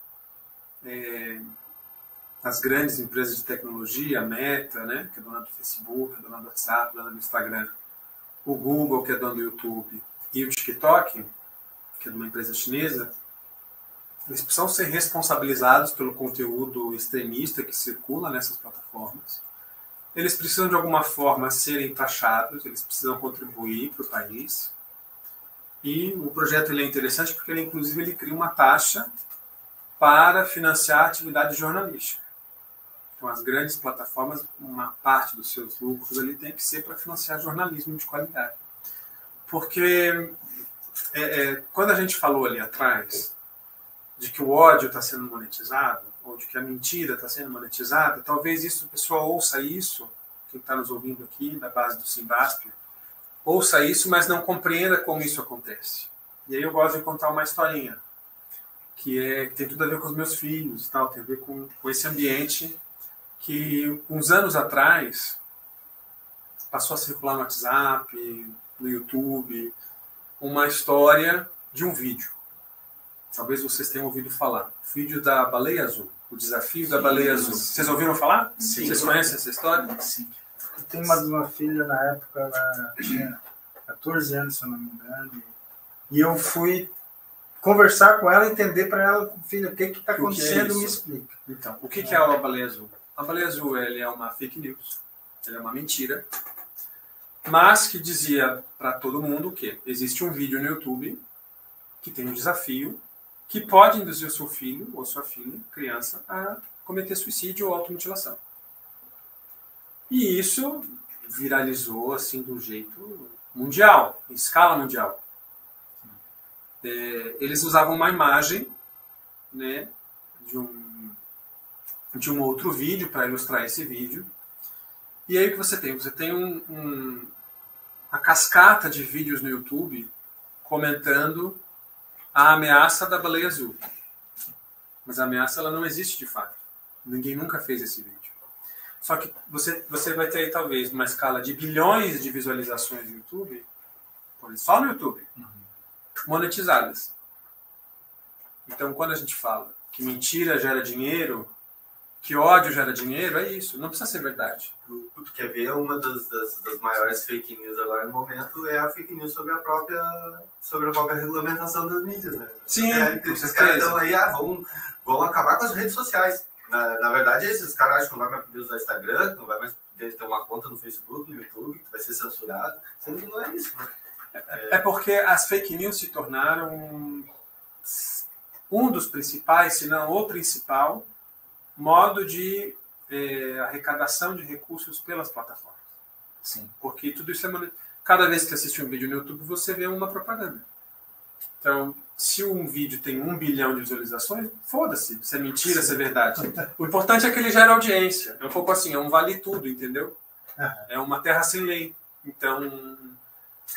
as grandes empresas de tecnologia, a Meta, né, que é dona do Facebook, é dona do WhatsApp, dona do Instagram, o Google, que é dono do YouTube, e o TikTok, que é de uma empresa chinesa, eles precisam ser responsabilizados pelo conteúdo extremista que circula nessas plataformas. Eles precisam, de alguma forma, serem taxados, eles precisam contribuir para o país. E o projeto ele é interessante porque, ele cria uma taxa para financiar a atividade jornalística. Então, as grandes plataformas, uma parte dos seus lucros ali tem que ser para financiar jornalismo de qualidade. Porque quando a gente falou ali atrás de que o ódio está sendo monetizado, ou de que a mentira está sendo monetizada, talvez o pessoal ouça isso, quem está nos ouvindo aqui, da base do Simbasp, ouça isso, mas não compreenda como isso acontece. E aí eu gosto de contar uma historinha, que tem tudo a ver com os meus filhos e tal, tem a ver com esse ambiente que, uns anos atrás, passou a circular no WhatsApp, no YouTube, uma história de um vídeo. Talvez vocês tenham ouvido falar. O vídeo da baleia azul. O desafio da baleia azul. Vocês ouviram falar? Sim. Vocês conhecem essa história? Sim. Eu tenho uma filha, na época, ela tinha 14 anos, se eu não me engano. E eu fui conversar com ela, entender para ela, filha, o que está acontecendo, me explica. Então, o que é a baleia azul? A baleia azul é uma fake news. Ela é uma mentira. Mas que dizia para todo mundo que existe um vídeo no YouTube que tem um desafio que pode induzir o seu filho ou sua filha, criança, a cometer suicídio ou automutilação. E isso viralizou assim de um jeito mundial, em escala mundial. eles usavam uma imagem, né, de um outro vídeo para ilustrar esse vídeo. E aí o que você tem? Você tem uma cascata de vídeos no YouTube comentando a ameaça da baleia azul. Mas a ameaça ela não existe de fato. Ninguém nunca fez esse vídeo. Só que você vai ter aí, talvez, uma escala de bilhões de visualizações no YouTube, só no YouTube, monetizadas. Então, quando a gente fala que mentira gera dinheiro, que ódio gera dinheiro, é isso. Não precisa ser verdade. Tu quer ver uma das maiores fake news agora no momento é a fake news sobre a própria regulamentação das mídias, né? Sim, esses caras estão aí, vão acabar com as redes sociais. Na verdade, esses caras acham que não vai mais poder usar Instagram, não vai mais poder ter uma conta no Facebook, no YouTube, que vai ser censurado. Sendo que não é isso, né? É porque as fake news se tornaram um dos principais, se não o principal, modo de arrecadação de recursos pelas plataformas. Sim. Porque tudo isso cada vez que assiste um vídeo no YouTube, você vê uma propaganda. Então, se um vídeo tem 1 bilhão de visualizações, foda-se, se é mentira, se é verdade. O importante é que ele gera audiência. É um pouco assim, é um vale tudo, entendeu? É uma terra sem lei. Então,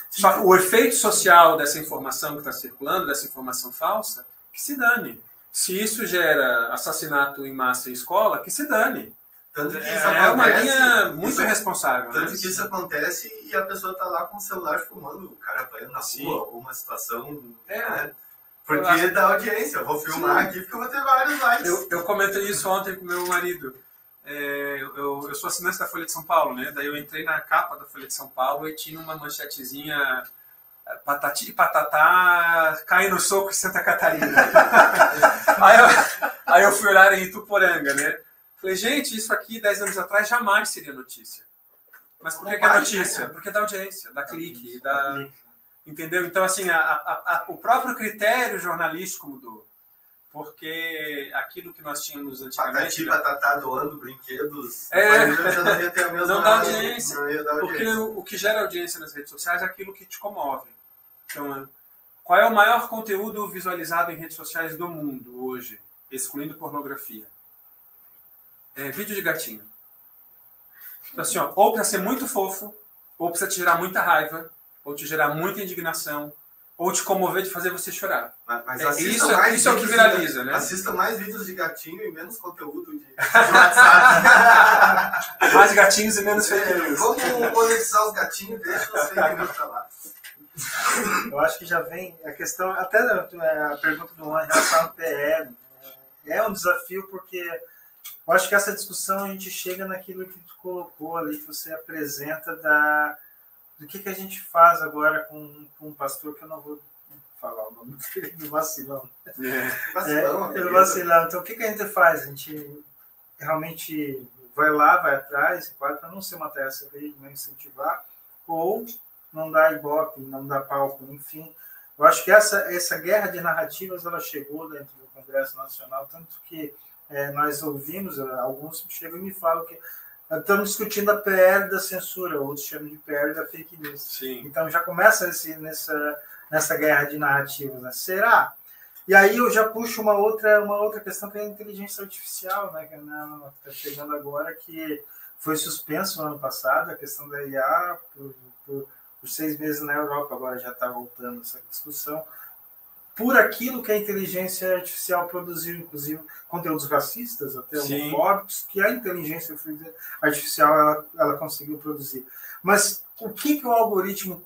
só o efeito social dessa informação que está circulando, dessa informação falsa, que se dane. Se isso gera assassinato em massa em escola, que se dane. Tanto que isso é uma acontece, linha muito responsável. Tanto né? que isso acontece e a pessoa tá lá com o celular filmando o cara apanhando na Sim. rua, alguma situação. É. Né? Porque dá audiência. Eu vou filmar Sim. aqui porque eu vou ter vários likes. Eu comentei isso ontem com meu marido. Eu sou assinante da Folha de São Paulo, né? Daí eu entrei na capa da Folha de São Paulo e tinha uma manchetezinha: patati e patatá cai no soco em Santa Catarina. aí eu fui olhar em Ituporanga, né? Falei, gente, isso aqui 10 anos atrás jamais seria notícia. Mas por que é notícia? Porque dá audiência, dá clique, dá... Entendeu? Então, assim, o próprio critério jornalístico mudou. Porque aquilo que nós tínhamos antigamente... Patati e patatá doando brinquedos... Não ia ter a mesma... Não dá audiência. Não ia dar audiência. Porque o que gera audiência nas redes sociais é aquilo que te comove. Então, qual é o maior conteúdo visualizado em redes sociais do mundo hoje, excluindo pornografia? Vídeo de gatinho. Então, assim, ou para ser muito fofo, ou precisa te gerar muita raiva, ou te gerar muita indignação, ou te comover de fazer você chorar. Mas isso é o que viraliza, né? Assista mais vídeos de gatinho e menos conteúdo de WhatsApp. Mais gatinhos e menos fake news. Vamos monetizar os gatinhos, deixa os fake news pra lá. Eu acho que já vem a questão, até a pergunta do Juan em relação ao PL. É um desafio porque eu acho que essa discussão a gente chega naquilo que tu colocou ali, que você apresenta do que a gente faz agora com um pastor, que eu não vou falar o nome dele, do Vacilão. Vacilão. Então, o que a gente faz? A gente realmente vai lá, vai atrás, para não ser uma terça dele, não incentivar, ou não dar ibope, não dar palco, enfim. Eu acho que essa guerra de narrativas, ela chegou dentro do Congresso Nacional, tanto que nós ouvimos, alguns chegam e me falam que estamos discutindo a PL da censura, outros chamam de PL da fake news. Sim. Então já começa nessa guerra de narrativas, né? Será? E aí eu já puxo uma outra questão, que é a inteligência artificial, né? Que está chegando agora, que foi suspenso no ano passado, a questão da IA por 6 meses na Europa, agora já está voltando essa discussão, por aquilo que a inteligência artificial produziu, inclusive conteúdos racistas, até homofóbicos, que a inteligência artificial ela conseguiu produzir. Mas o que o algoritmo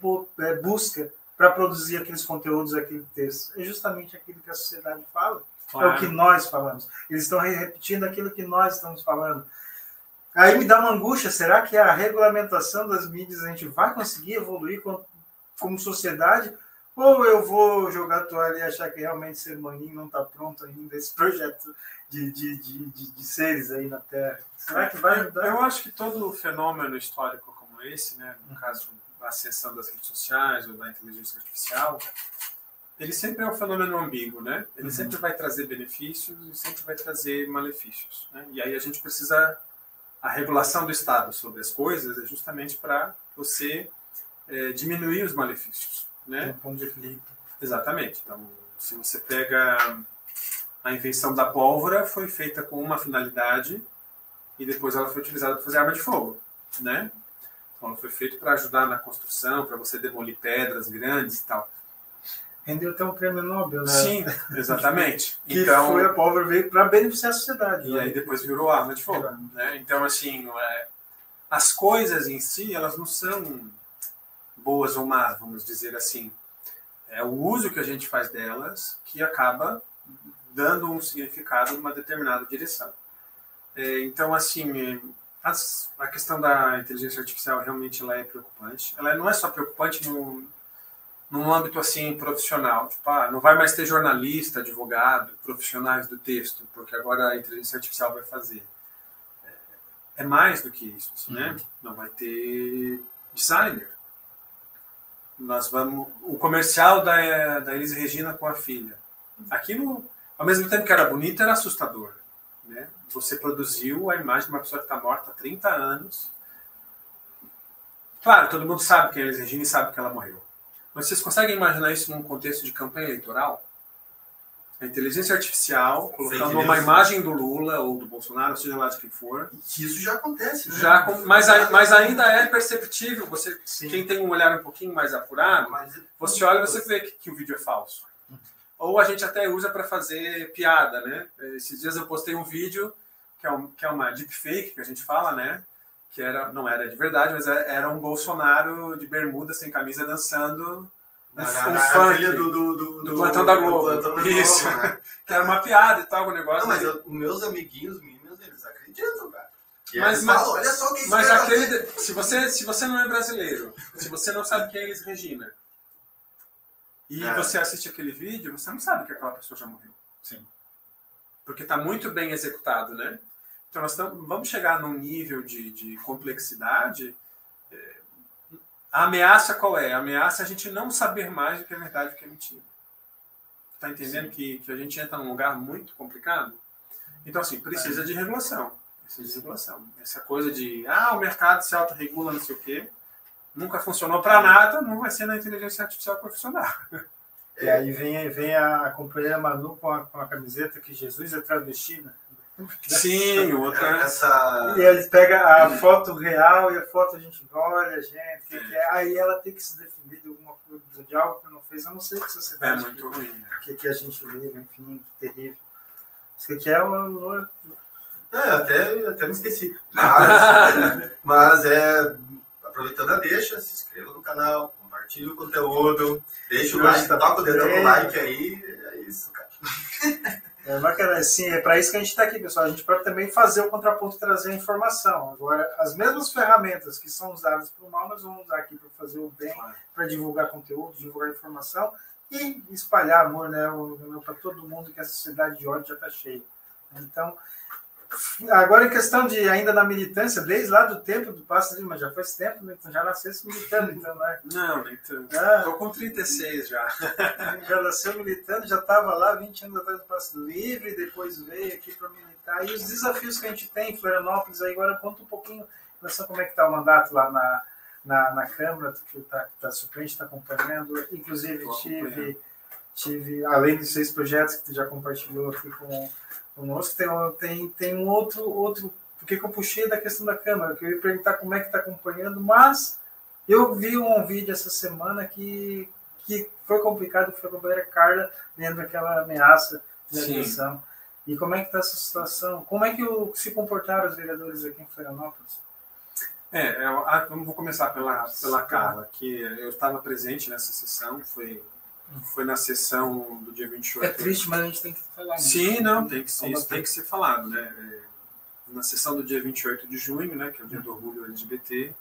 busca para produzir aqueles conteúdos, aquele texto? É justamente aquilo que a sociedade fala, é o que nós falamos. Eles estão repetindo aquilo que nós estamos falando. Aí me dá uma angústia, será que a regulamentação das mídias a gente vai conseguir evoluir como sociedade? Ou eu vou jogar a toalha e achar que realmente ser humaninho não está pronto ainda, esse projeto de seres aí na Terra? Será que vai mudar? Eu acho que todo fenômeno histórico como esse, né, no caso da ascensão das redes sociais ou da inteligência artificial, ele sempre é um fenômeno ambíguo, né? Ele sempre vai trazer benefícios e sempre vai trazer malefícios, né? E aí a gente precisa... A regulação do Estado sobre as coisas é justamente para você diminuir os malefícios, né? Um ponto de equilíbrio. Exatamente. Então, se você pega a invenção da pólvora, foi feita com uma finalidade e depois ela foi utilizada para fazer arma de fogo, né? Então, ela foi feita para ajudar na construção, para você demolir pedras grandes e tal. Rendeu até um prêmio Nobel, né? Sim, exatamente. Que então, foi a pólvora veio para beneficiar a sociedade. E né? aí depois virou arma de fogo, né? Então, assim, as coisas em si, elas não são boas ou más, vamos dizer assim. É o uso que a gente faz delas que acaba dando um significado numa determinada direção. Então, assim, a questão da inteligência artificial realmente ela é preocupante. Ela não é só preocupante num âmbito assim profissional. Tipo, não vai mais ter jornalista, advogado, profissionais do texto, porque agora a inteligência artificial vai fazer. É mais do que isso, assim, né? Não vai ter designer. O comercial da Elis Regina com a filha. Aquilo, ao mesmo tempo que era bonito, era assustador. Né? Você produziu a imagem de uma pessoa que está morta há 30 anos. Claro, todo mundo sabe quem é a Elis Regina e sabe que ela morreu. Mas vocês conseguem imaginar isso num contexto de campanha eleitoral? A inteligência artificial colocando uma imagem do Lula ou do Bolsonaro, seja lá de quem for. Isso já acontece, né? Mas ainda é perceptível. Quem tem um olhar um pouquinho mais apurado, você olha e você vê que o vídeo é falso. Ou a gente até usa para fazer piada, né? Esses dias eu postei um vídeo que é uma deepfake, que a gente fala, né? Que não era de verdade, mas era um Bolsonaro de bermuda, sem camisa, dançando um funk do Plantão da Globo. Isso. Né? Que era uma piada e tal, o negócio. Não, mas meus amiguinhos, meninos, eles acreditam, cara. Mas olha só quem se você não é brasileiro, se você não sabe quem é Elis Regina, e você assiste aquele vídeo, você não sabe que aquela pessoa já morreu. Sim. Porque está muito bem executado, né? Então, nós vamos chegar num nível de complexidade. A ameaça qual é? A ameaça é a gente não saber mais o que é verdade e o que é mentira. Está entendendo que a gente entra num lugar muito complicado? Então, assim, precisa de regulação. Essa coisa de, o mercado se autorregula, não sei o quê, nunca funcionou para nada, não vai ser na inteligência artificial profissional. E aí vem a companheira Manu com a camiseta que Jesus é travesti, né? Sim, outra. E eles pegam a foto real e a foto a gente olha, gente, que é? Aí ela tem que se defender de alguma coisa, de algo que não fez, eu não sei que sociedade. É muito ruim. Que a gente vive, enfim, que terrível. Isso aqui é uma. Até me esqueci. Mas aproveitando a deixa, se inscreva no canal, compartilhe o conteúdo, deixa o like, toca o dedão no like aí, é isso, cara. É bacana, assim, é para isso que a gente está aqui, pessoal. A gente pode também fazer o contraponto e trazer a informação. Agora, as mesmas ferramentas que são usadas para o mal, nós vamos usar aqui para fazer o bem, para divulgar conteúdo, divulgar informação e espalhar amor, né, para todo mundo, que a sociedade de ódio já está cheia. Então, agora em questão de, ainda na militância, desde lá do tempo do Passo Livre, mas já faz tempo, né? Já nascesse militando, então, né? Não, nem tanto. Estou com 36 já. Já nasceu militando, já estava lá 20 anos atrás do Passo Livre, depois veio aqui para militar. E os desafios que a gente tem em Florianópolis, aí agora conta um pouquinho em relação a como é que está o mandato lá na Câmara, que está suplente, está acompanhando. Inclusive, tive, além dos 6 projetos que tu já compartilhou aqui conosco, tem um outro, porque eu puxei da questão da Câmara, que eu ia perguntar como é que está acompanhando, mas eu vi um vídeo essa semana que foi complicado, foi a companheira Carla dentro daquela ameaça de agressão. E como é que está essa situação? Como é que se comportaram os vereadores aqui em Florianópolis? Vou começar pela Carla, que eu estava presente nessa sessão, foi na sessão do dia 28. É triste, mas a gente tem que falar. Sim, não, isso tem que ser falado, né? Na sessão do dia 28 de junho, né, que é o dia do orgulho LGBT,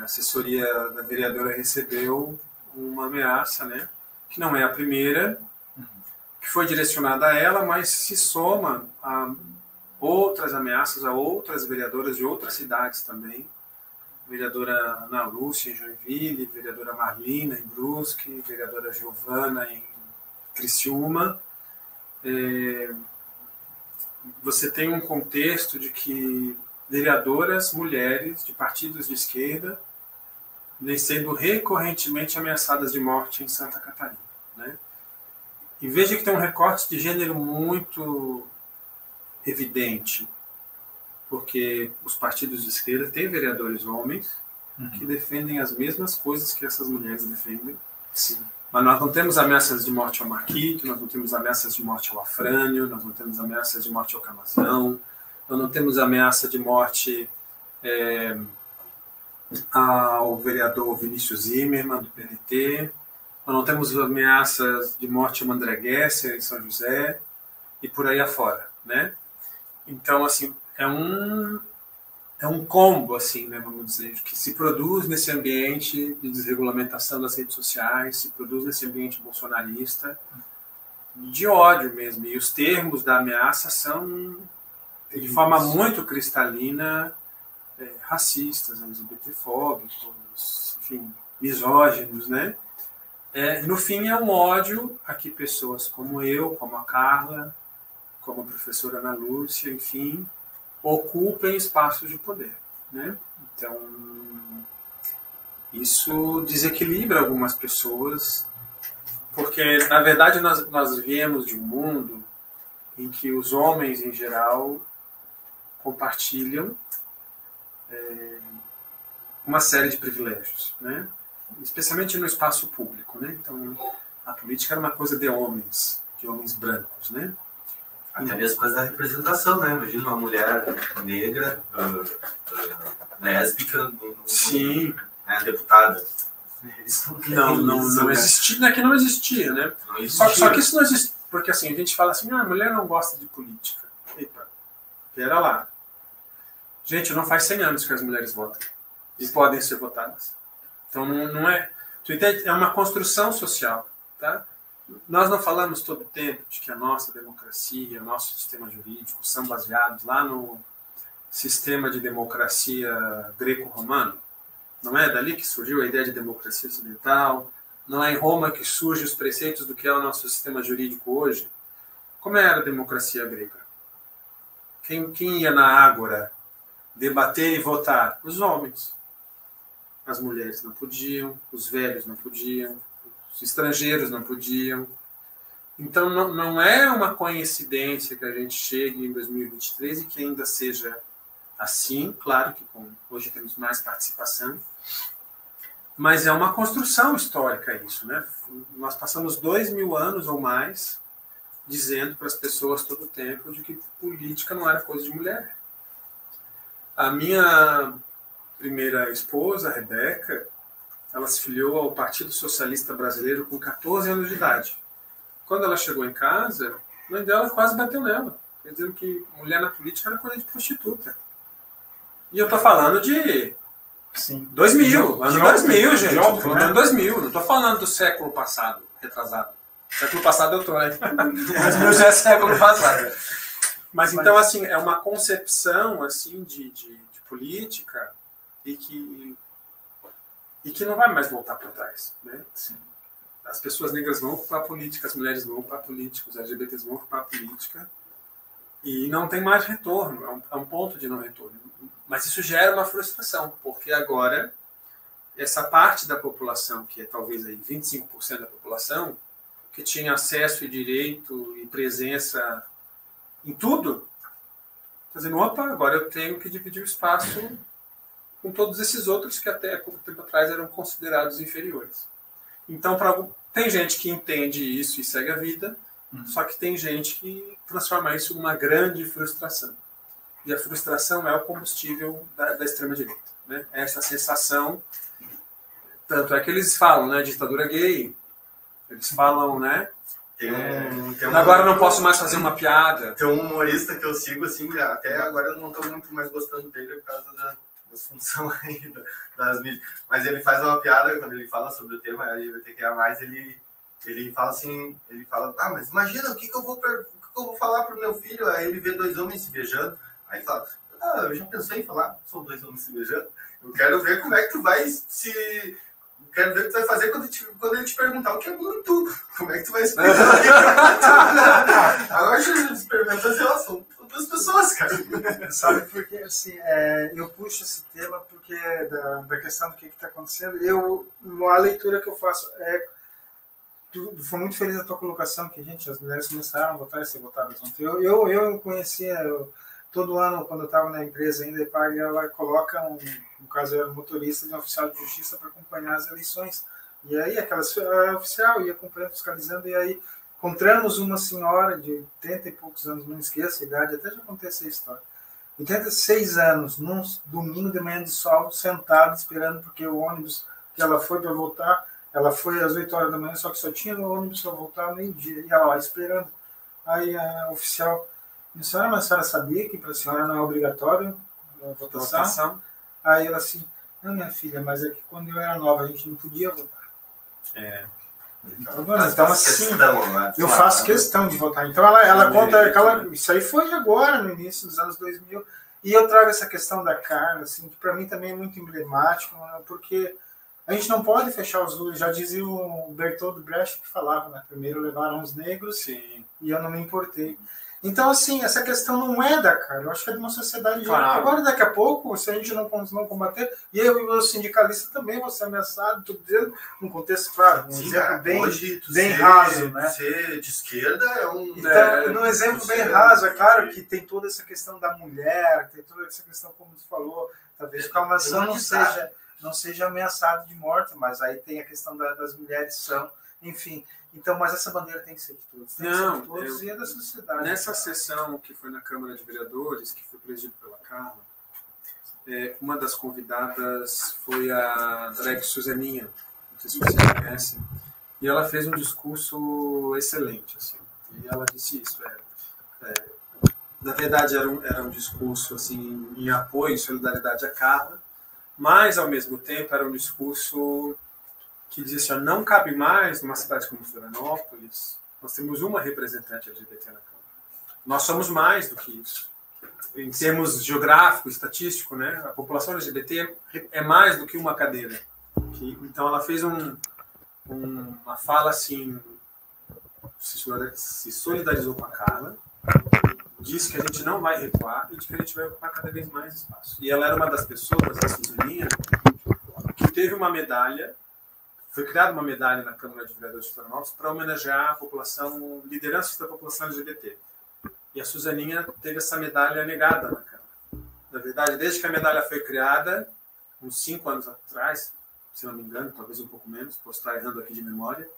a assessoria da vereadora recebeu uma ameaça, né, que não é a primeira, que foi direcionada a ela, mas se soma a outras ameaças a outras vereadoras de outras cidades também. Vereadora Ana Lúcia, em Joinville, vereadora Marlina, em Brusque, vereadora Giovana, em Criciúma. Você tem um contexto de que vereadoras mulheres de partidos de esquerda sendo recorrentemente ameaçadas de morte em Santa Catarina, né? E veja que tem um recorte de gênero muito evidente, porque os partidos de esquerda têm vereadores homens que defendem as mesmas coisas que essas mulheres defendem. Sim. Mas nós não temos ameaças de morte ao Marquito, nós não temos ameaças de morte ao Afrânio, nós não temos ameaças de morte ao Camazão, nós não temos ameaça de morte ao vereador Vinícius Zimmermann, do PDT, nós não temos ameaças de morte ao André Gesser, em São José, e por aí afora, né? Então, assim, é um combo, assim, né, vamos dizer, que se produz nesse ambiente de desregulamentação das redes sociais, se produz nesse ambiente bolsonarista, de ódio mesmo. E os termos da ameaça são, de forma muito cristalina, racistas, LGBTfóbicos, enfim, misóginos, né? No fim, é um ódio a que pessoas como eu, como a Carla, como a professora Ana Lúcia, enfim, ocupem espaços de poder, né? Então, isso desequilibra algumas pessoas, porque, na verdade, nós viemos de um mundo em que os homens, em geral, compartilham uma série de privilégios, né? Especialmente no espaço público, né? Então, a política era uma coisa de homens brancos, né? Até mesmo coisa da representação, né? Imagina uma mulher negra, lésbica, sim, deputada. Não existia, não é que não existia, né? Não existia. Só que isso não existe, porque assim, a gente fala assim, a mulher não gosta de política. Epa, pera lá. Gente, não faz 100 anos que as mulheres votam. E podem ser votadas. Então, não é... Tu entende? É uma construção social, tá? Nós não falamos todo o tempo de que a nossa democracia, o nosso sistema jurídico são baseados lá no sistema de democracia greco-romano? Não é dali que surgiu a ideia de democracia ocidental? Não é em Roma que surgem os preceitos do que é o nosso sistema jurídico hoje? Como era a democracia grega? Quem ia na ágora debater e votar? Os homens. As mulheres não podiam, os velhos não podiam, os estrangeiros não podiam. Então, não é uma coincidência que a gente chegue em 2023 e que ainda seja assim. Claro que hoje temos mais participação, mas é uma construção histórica isso, né? Nós passamos 2000 anos ou mais dizendo para as pessoas todo o tempo de que política não era coisa de mulher. A minha primeira esposa, a Rebeca, ela se filiou ao Partido Socialista Brasileiro com 14 anos de idade. Quando ela chegou em casa, a mãe dela quase bateu nela, dizendo que mulher na política era coisa de prostituta. E eu estou falando de 2000, ano 2000, gente. Estou falando de 2000, não estou falando do século passado, retrasado. Século passado eu estou, né? 2000 já é século passado. Mas então, assim, é uma concepção assim, de política e que não vai mais voltar para trás, né? Sim. As pessoas negras vão ocupar a política, as mulheres vão ocupar a política, os LGBTs vão ocupar a política e não tem mais retorno, é um ponto de não retorno. Mas isso gera uma frustração, porque agora essa parte da população, que é talvez aí 25% da população, que tinha acesso e direito e presença em tudo, dizendo, opa, agora eu tenho que dividir o espaço com todos esses outros que até pouco tempo atrás eram considerados inferiores. Então, tem gente que entende isso e segue a vida, só que tem gente que transforma isso numa grande frustração. E a frustração é o combustível da extrema-direita, né? Essa sensação, tanto é que eles falam, né, ditadura gay, eles falam, né, agora não posso mais fazer uma piada. Tem um humorista que eu sigo, assim, até agora eu não estou muito mais gostando dele por causa da função aí das mídias. Mas ele faz uma piada quando ele fala sobre o tema LGBTQIA+, ele fala assim, mas imagina o que eu vou falar pro meu filho, aí ele vê dois homens se beijando, aí ele fala, eu já pensei em falar, são dois homens se beijando, eu quero ver como é que tu vai quero ver o que tu vai fazer quando ele te perguntar o que é Bluetooth. Como é que tu vai explicar o que é Bluetooth? Agora eu experimento fazer o assunto das pessoas, cara. Sabe, porque assim, eu puxo esse tema porque da questão do que está acontecendo. A leitura que eu faço foi muito feliz a tua colocação, que, gente, as mulheres começaram a votar e ser votadas ontem. Eu conhecia, todo ano, quando eu estava na empresa ainda, ela coloca, no caso eu era motorista de um oficial de justiça para acompanhar as eleições. E aí aquela oficial ia acompanhando, fiscalizando, e aí encontramos uma senhora de 80 e poucos anos, não esqueço a idade, até já contei essa história. 86 anos, num domingo de manhã de sol, sentada, esperando, porque o ônibus que ela foi para voltar, ela foi às 8 horas da manhã, só que só tinha o ônibus para voltar ao meio-dia, e ela lá esperando. Aí a oficial disse: mas a senhora sabia que para a senhora não é obrigatório a votação? Aí ela assim: não, minha filha, mas é que quando eu era nova a gente não podia votar. Então assim, eu faço questão de votar. Então ela conta, isso aí foi agora, no início dos anos 2000, e eu trago essa questão da Carla, assim, que para mim também é muito emblemático, né, porque a gente não pode fechar os olhos. Já dizia o Bertolt Brecht que falava, né? Primeiro levaram os negros. Sim. E eu não me importei. Então, assim, essa questão não é da cara. Eu acho que é de uma sociedade geral. Claro. Agora, daqui a pouco, se a gente não combater, e eu e o meu sindicalista também vou ser ameaçado, estou dizendo, num contexto, claro, Sim, exemplo cara, bem hoje, raso, né? Ser de esquerda é um... Então, num exemplo bem raso, é claro que tem toda essa questão da mulher, tem toda essa questão, como você falou, talvez o calmação não seja ameaçado de morte, mas aí tem a questão das mulheres são, enfim. Então, mas essa bandeira tem que ser de todos. Tem que ser de todos e é da sociedade. Nessa sessão que foi na Câmara de Vereadores, que foi presidida pela Carla, uma das convidadas foi a drag Suzaninha, não sei se vocês conhecem, e ela fez um discurso excelente, assim, e ela disse isso, na verdade era um discurso assim, em apoio, em solidariedade à Carla, mas ao mesmo tempo era um discurso que dizia assim: não cabe mais numa cidade como Florianópolis, nós temos uma representante LGBT na Câmara. Nós somos mais do que isso. Em termos geográfico, estatístico, né? A população LGBT é mais do que uma cadeira. Então ela fez uma fala assim, se solidarizou com a Carla, disse que a gente não vai recuar e que a gente vai ocupar cada vez mais espaço. E ela era uma das pessoas, a Suzaninha, que teve uma medalha. Foi criada uma medalha na Câmara de Vereadores de Florianópolis para homenagear a população, lideranças da população LGBT. E a Suzaninha teve essa medalha negada na Câmara. Na verdade, desde que a medalha foi criada, uns 5 anos atrás, se não me engano, talvez um pouco menos, posso estar errando aqui de memória,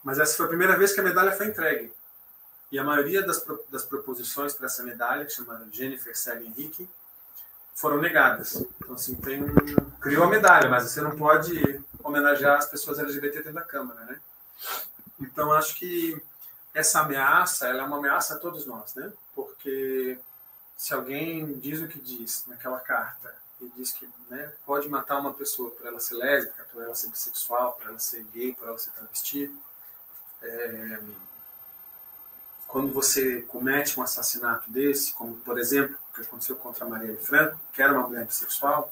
mas essa foi a primeira vez que a medalha foi entregue. E a maioria das proposições para essa medalha, que chama Jennifer Célia Henrique, foram negadas. Então, assim, criou a medalha, mas você não pode homenagear as pessoas LGBT dentro da Câmara, né? Então, acho que essa ameaça, ela é uma ameaça a todos nós, né? Porque se alguém diz o que diz naquela carta e diz que, né, pode matar uma pessoa por ela ser lésbica, por ela ser bissexual, por ela ser gay, por ela ser travesti, quando você comete um assassinato desse, como, por exemplo, o que aconteceu contra a Marielle Franco, que era uma mulher bissexual,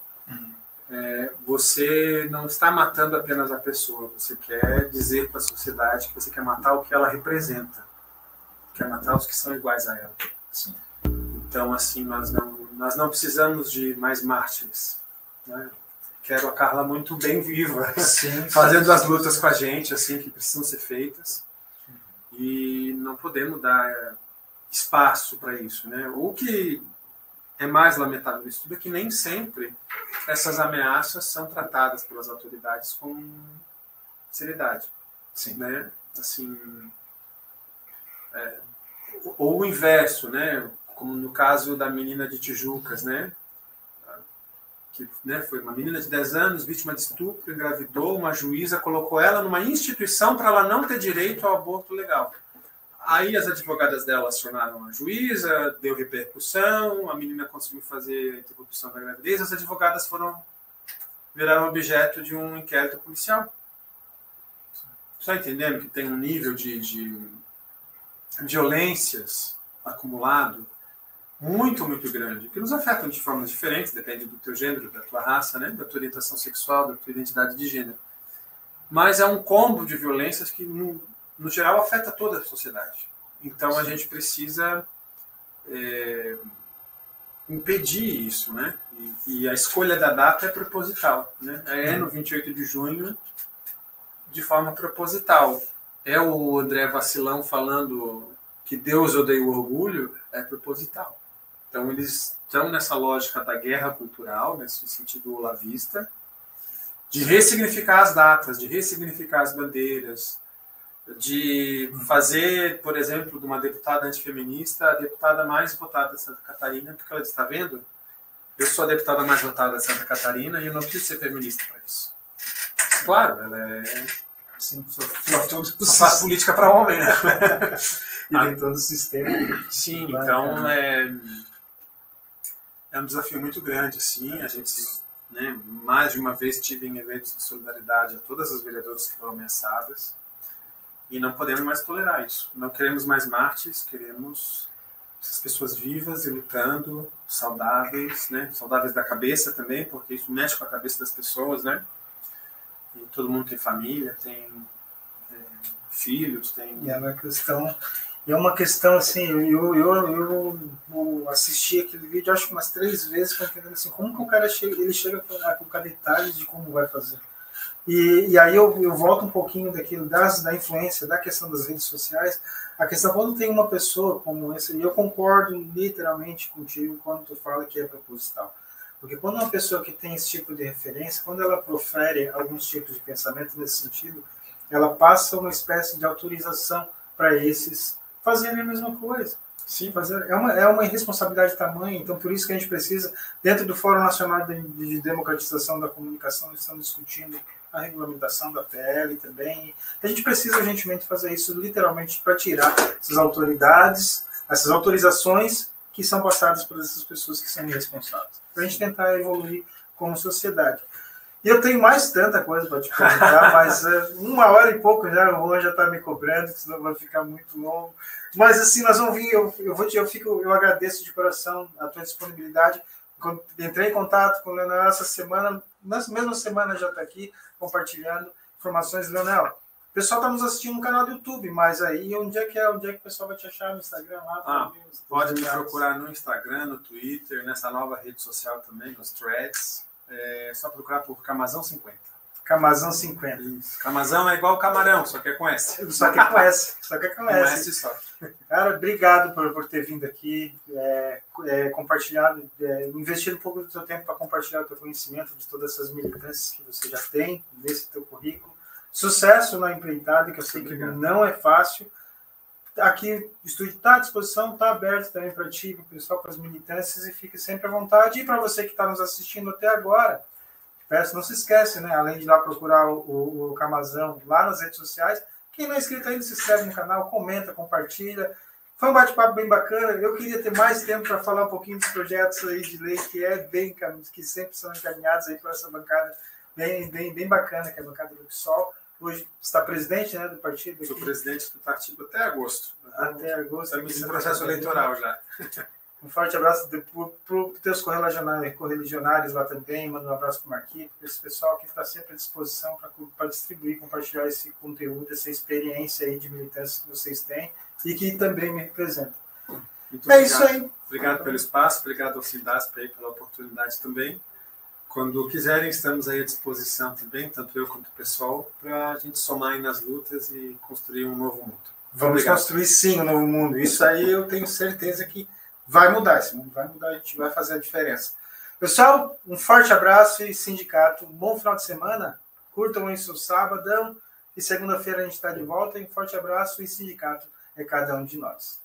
você não está matando apenas a pessoa, você quer dizer para a sociedade que você quer matar o que ela representa, quer matar os que são iguais a ela. Sim. Então, assim, nós não precisamos de mais mártires, né? Quero a Carla muito bem viva, sim, fazendo as lutas com a gente, assim, que precisam ser feitas. E não podemos dar espaço para isso, né? O que é mais lamentável disso tudo é que nem sempre essas ameaças são tratadas pelas autoridades com seriedade. Sim. Né? Assim, ou o inverso, né? Como no caso da menina de Tijucas, né? Que, né, foi uma menina de 10 anos, vítima de estupro, engravidou, uma juíza colocou ela numa instituição para ela não ter direito ao aborto legal. Aí as advogadas dela acionaram a juíza, deu repercussão, a menina conseguiu fazer a interrupção da gravidez, as advogadas viraram objeto de um inquérito policial. Está entendendo que tem um nível de violências acumulado muito, muito grande, que nos afetam de formas diferentes, depende do teu gênero, da tua raça, né, da tua orientação sexual, da tua identidade de gênero. mas é um combo de violências que, no geral, afeta toda a sociedade. Então, a gente precisa impedir isso, né? E a escolha da data é proposital, né? É no 28 de junho, de forma proposital. É o André Vacilão falando que Deus odeia o orgulho, é proposital. Então, eles estão nessa lógica da guerra cultural, nesse sentido olavista, de ressignificar as datas, de ressignificar as bandeiras, de fazer, por exemplo, de uma deputada antifeminista a deputada mais votada de Santa Catarina, porque ela está vendo, eu sou a deputada mais votada de Santa Catarina e eu não preciso ser feminista para isso. Claro, ela é... Sim, só faz política para homem, né? E tem todo o sistema. Sim, então é um desafio muito grande, assim, a gente, né, mais de uma vez tive em eventos de solidariedade a todas as vereadoras que foram ameaçadas e não podemos mais tolerar isso. Não queremos mais mártires, queremos essas pessoas vivas e lutando, saudáveis, né, saudáveis da cabeça também, porque isso mexe com a cabeça das pessoas, né, e todo mundo tem família, tem filhos, tem... E é uma questão assim, eu assisti aquele vídeo acho que umas 3 vezes para entender assim, como que o cara chega a colocar detalhes de como vai fazer. E aí eu volto um pouquinho daquilo, da influência, da questão das redes sociais, a questão quando tem uma pessoa como essa, e eu concordo literalmente contigo quando tu fala que é proposital. Porque quando uma pessoa que tem esse tipo de referência, quando ela profere alguns tipos de pensamento nesse sentido, ela passa uma espécie de autorização para esses fazerem a mesma coisa. Sim. É uma irresponsabilidade tamanha, então por isso que a gente precisa, dentro do Fórum Nacional de Democratização da Comunicação, estamos discutindo a regulamentação da PL também. A gente precisa urgentemente fazer isso literalmente para tirar essas autoridades, essas autorizações que são passadas por essas pessoas que são irresponsáveis. Para a gente tentar evoluir como sociedade. E eu tenho mais tanta coisa para te perguntar, mas 1 hora e pouco já, o Juan já está me cobrando, que senão vai ficar muito longo. Mas assim, nós vamos vir, eu agradeço de coração a tua disponibilidade. Quando entrei em contato com o Leonel essa semana, na mesma semana já está aqui, compartilhando informações. Leonel, o pessoal está nos assistindo no canal do YouTube, mas aí onde é que o pessoal vai te achar? No Instagram lá? Pode me procurar no Instagram, no Twitter, nessa nova rede social também, nos Threads. É só procurar por Camazão 50. Camazão 50. Isso. Camazão é igual camarão, só que é com S. Só que é com S. Com S só. Cara, obrigado por ter vindo aqui, compartilhado, investido um pouco do seu tempo para compartilhar o teu conhecimento de todas essas militâncias que você já tem nesse teu currículo. Sucesso na empreitada, que eu sei que não é fácil. Aqui o estúdio está à disposição, está aberto também para ti, para o pessoal, para as militâncias, e fique sempre à vontade. E para você que está nos assistindo até agora, peço, não se esquece, né? Além de ir lá procurar o Camazão lá nas redes sociais, quem não é inscrito ainda, se inscreve no canal, comenta, compartilha. Foi um bate-papo bem bacana. Eu queria ter mais tempo para falar um pouquinho dos projetos aí de lei que sempre são encaminhados aí por essa bancada bem bacana, que é a bancada do PSOL. Hoje está presidente, né, do partido. Sou presidente do partido até agosto. Até agosto. Estamos em processo eleitoral já. Um forte abraço para os teus correligionários lá também. Manda um abraço para o Marquito, para esse pessoal que está sempre à disposição para distribuir, compartilhar esse conteúdo, essa experiência aí de militância que vocês têm e que também me representam. Isso aí. Obrigado pelo espaço, obrigado ao Sindasp aí pela oportunidade também. Quando quiserem, estamos aí à disposição também, tanto eu quanto o pessoal, para a gente somar aí nas lutas e construir um novo mundo. Vamos construir sim um novo mundo. Isso aí eu tenho certeza que vai mudar. Esse mundo vai mudar, a gente vai fazer a diferença. Pessoal, um forte abraço e sindicato. Um bom final de semana. Curtam isso sábado e segunda-feira a gente está de volta. Um forte abraço e sindicato é cada um de nós.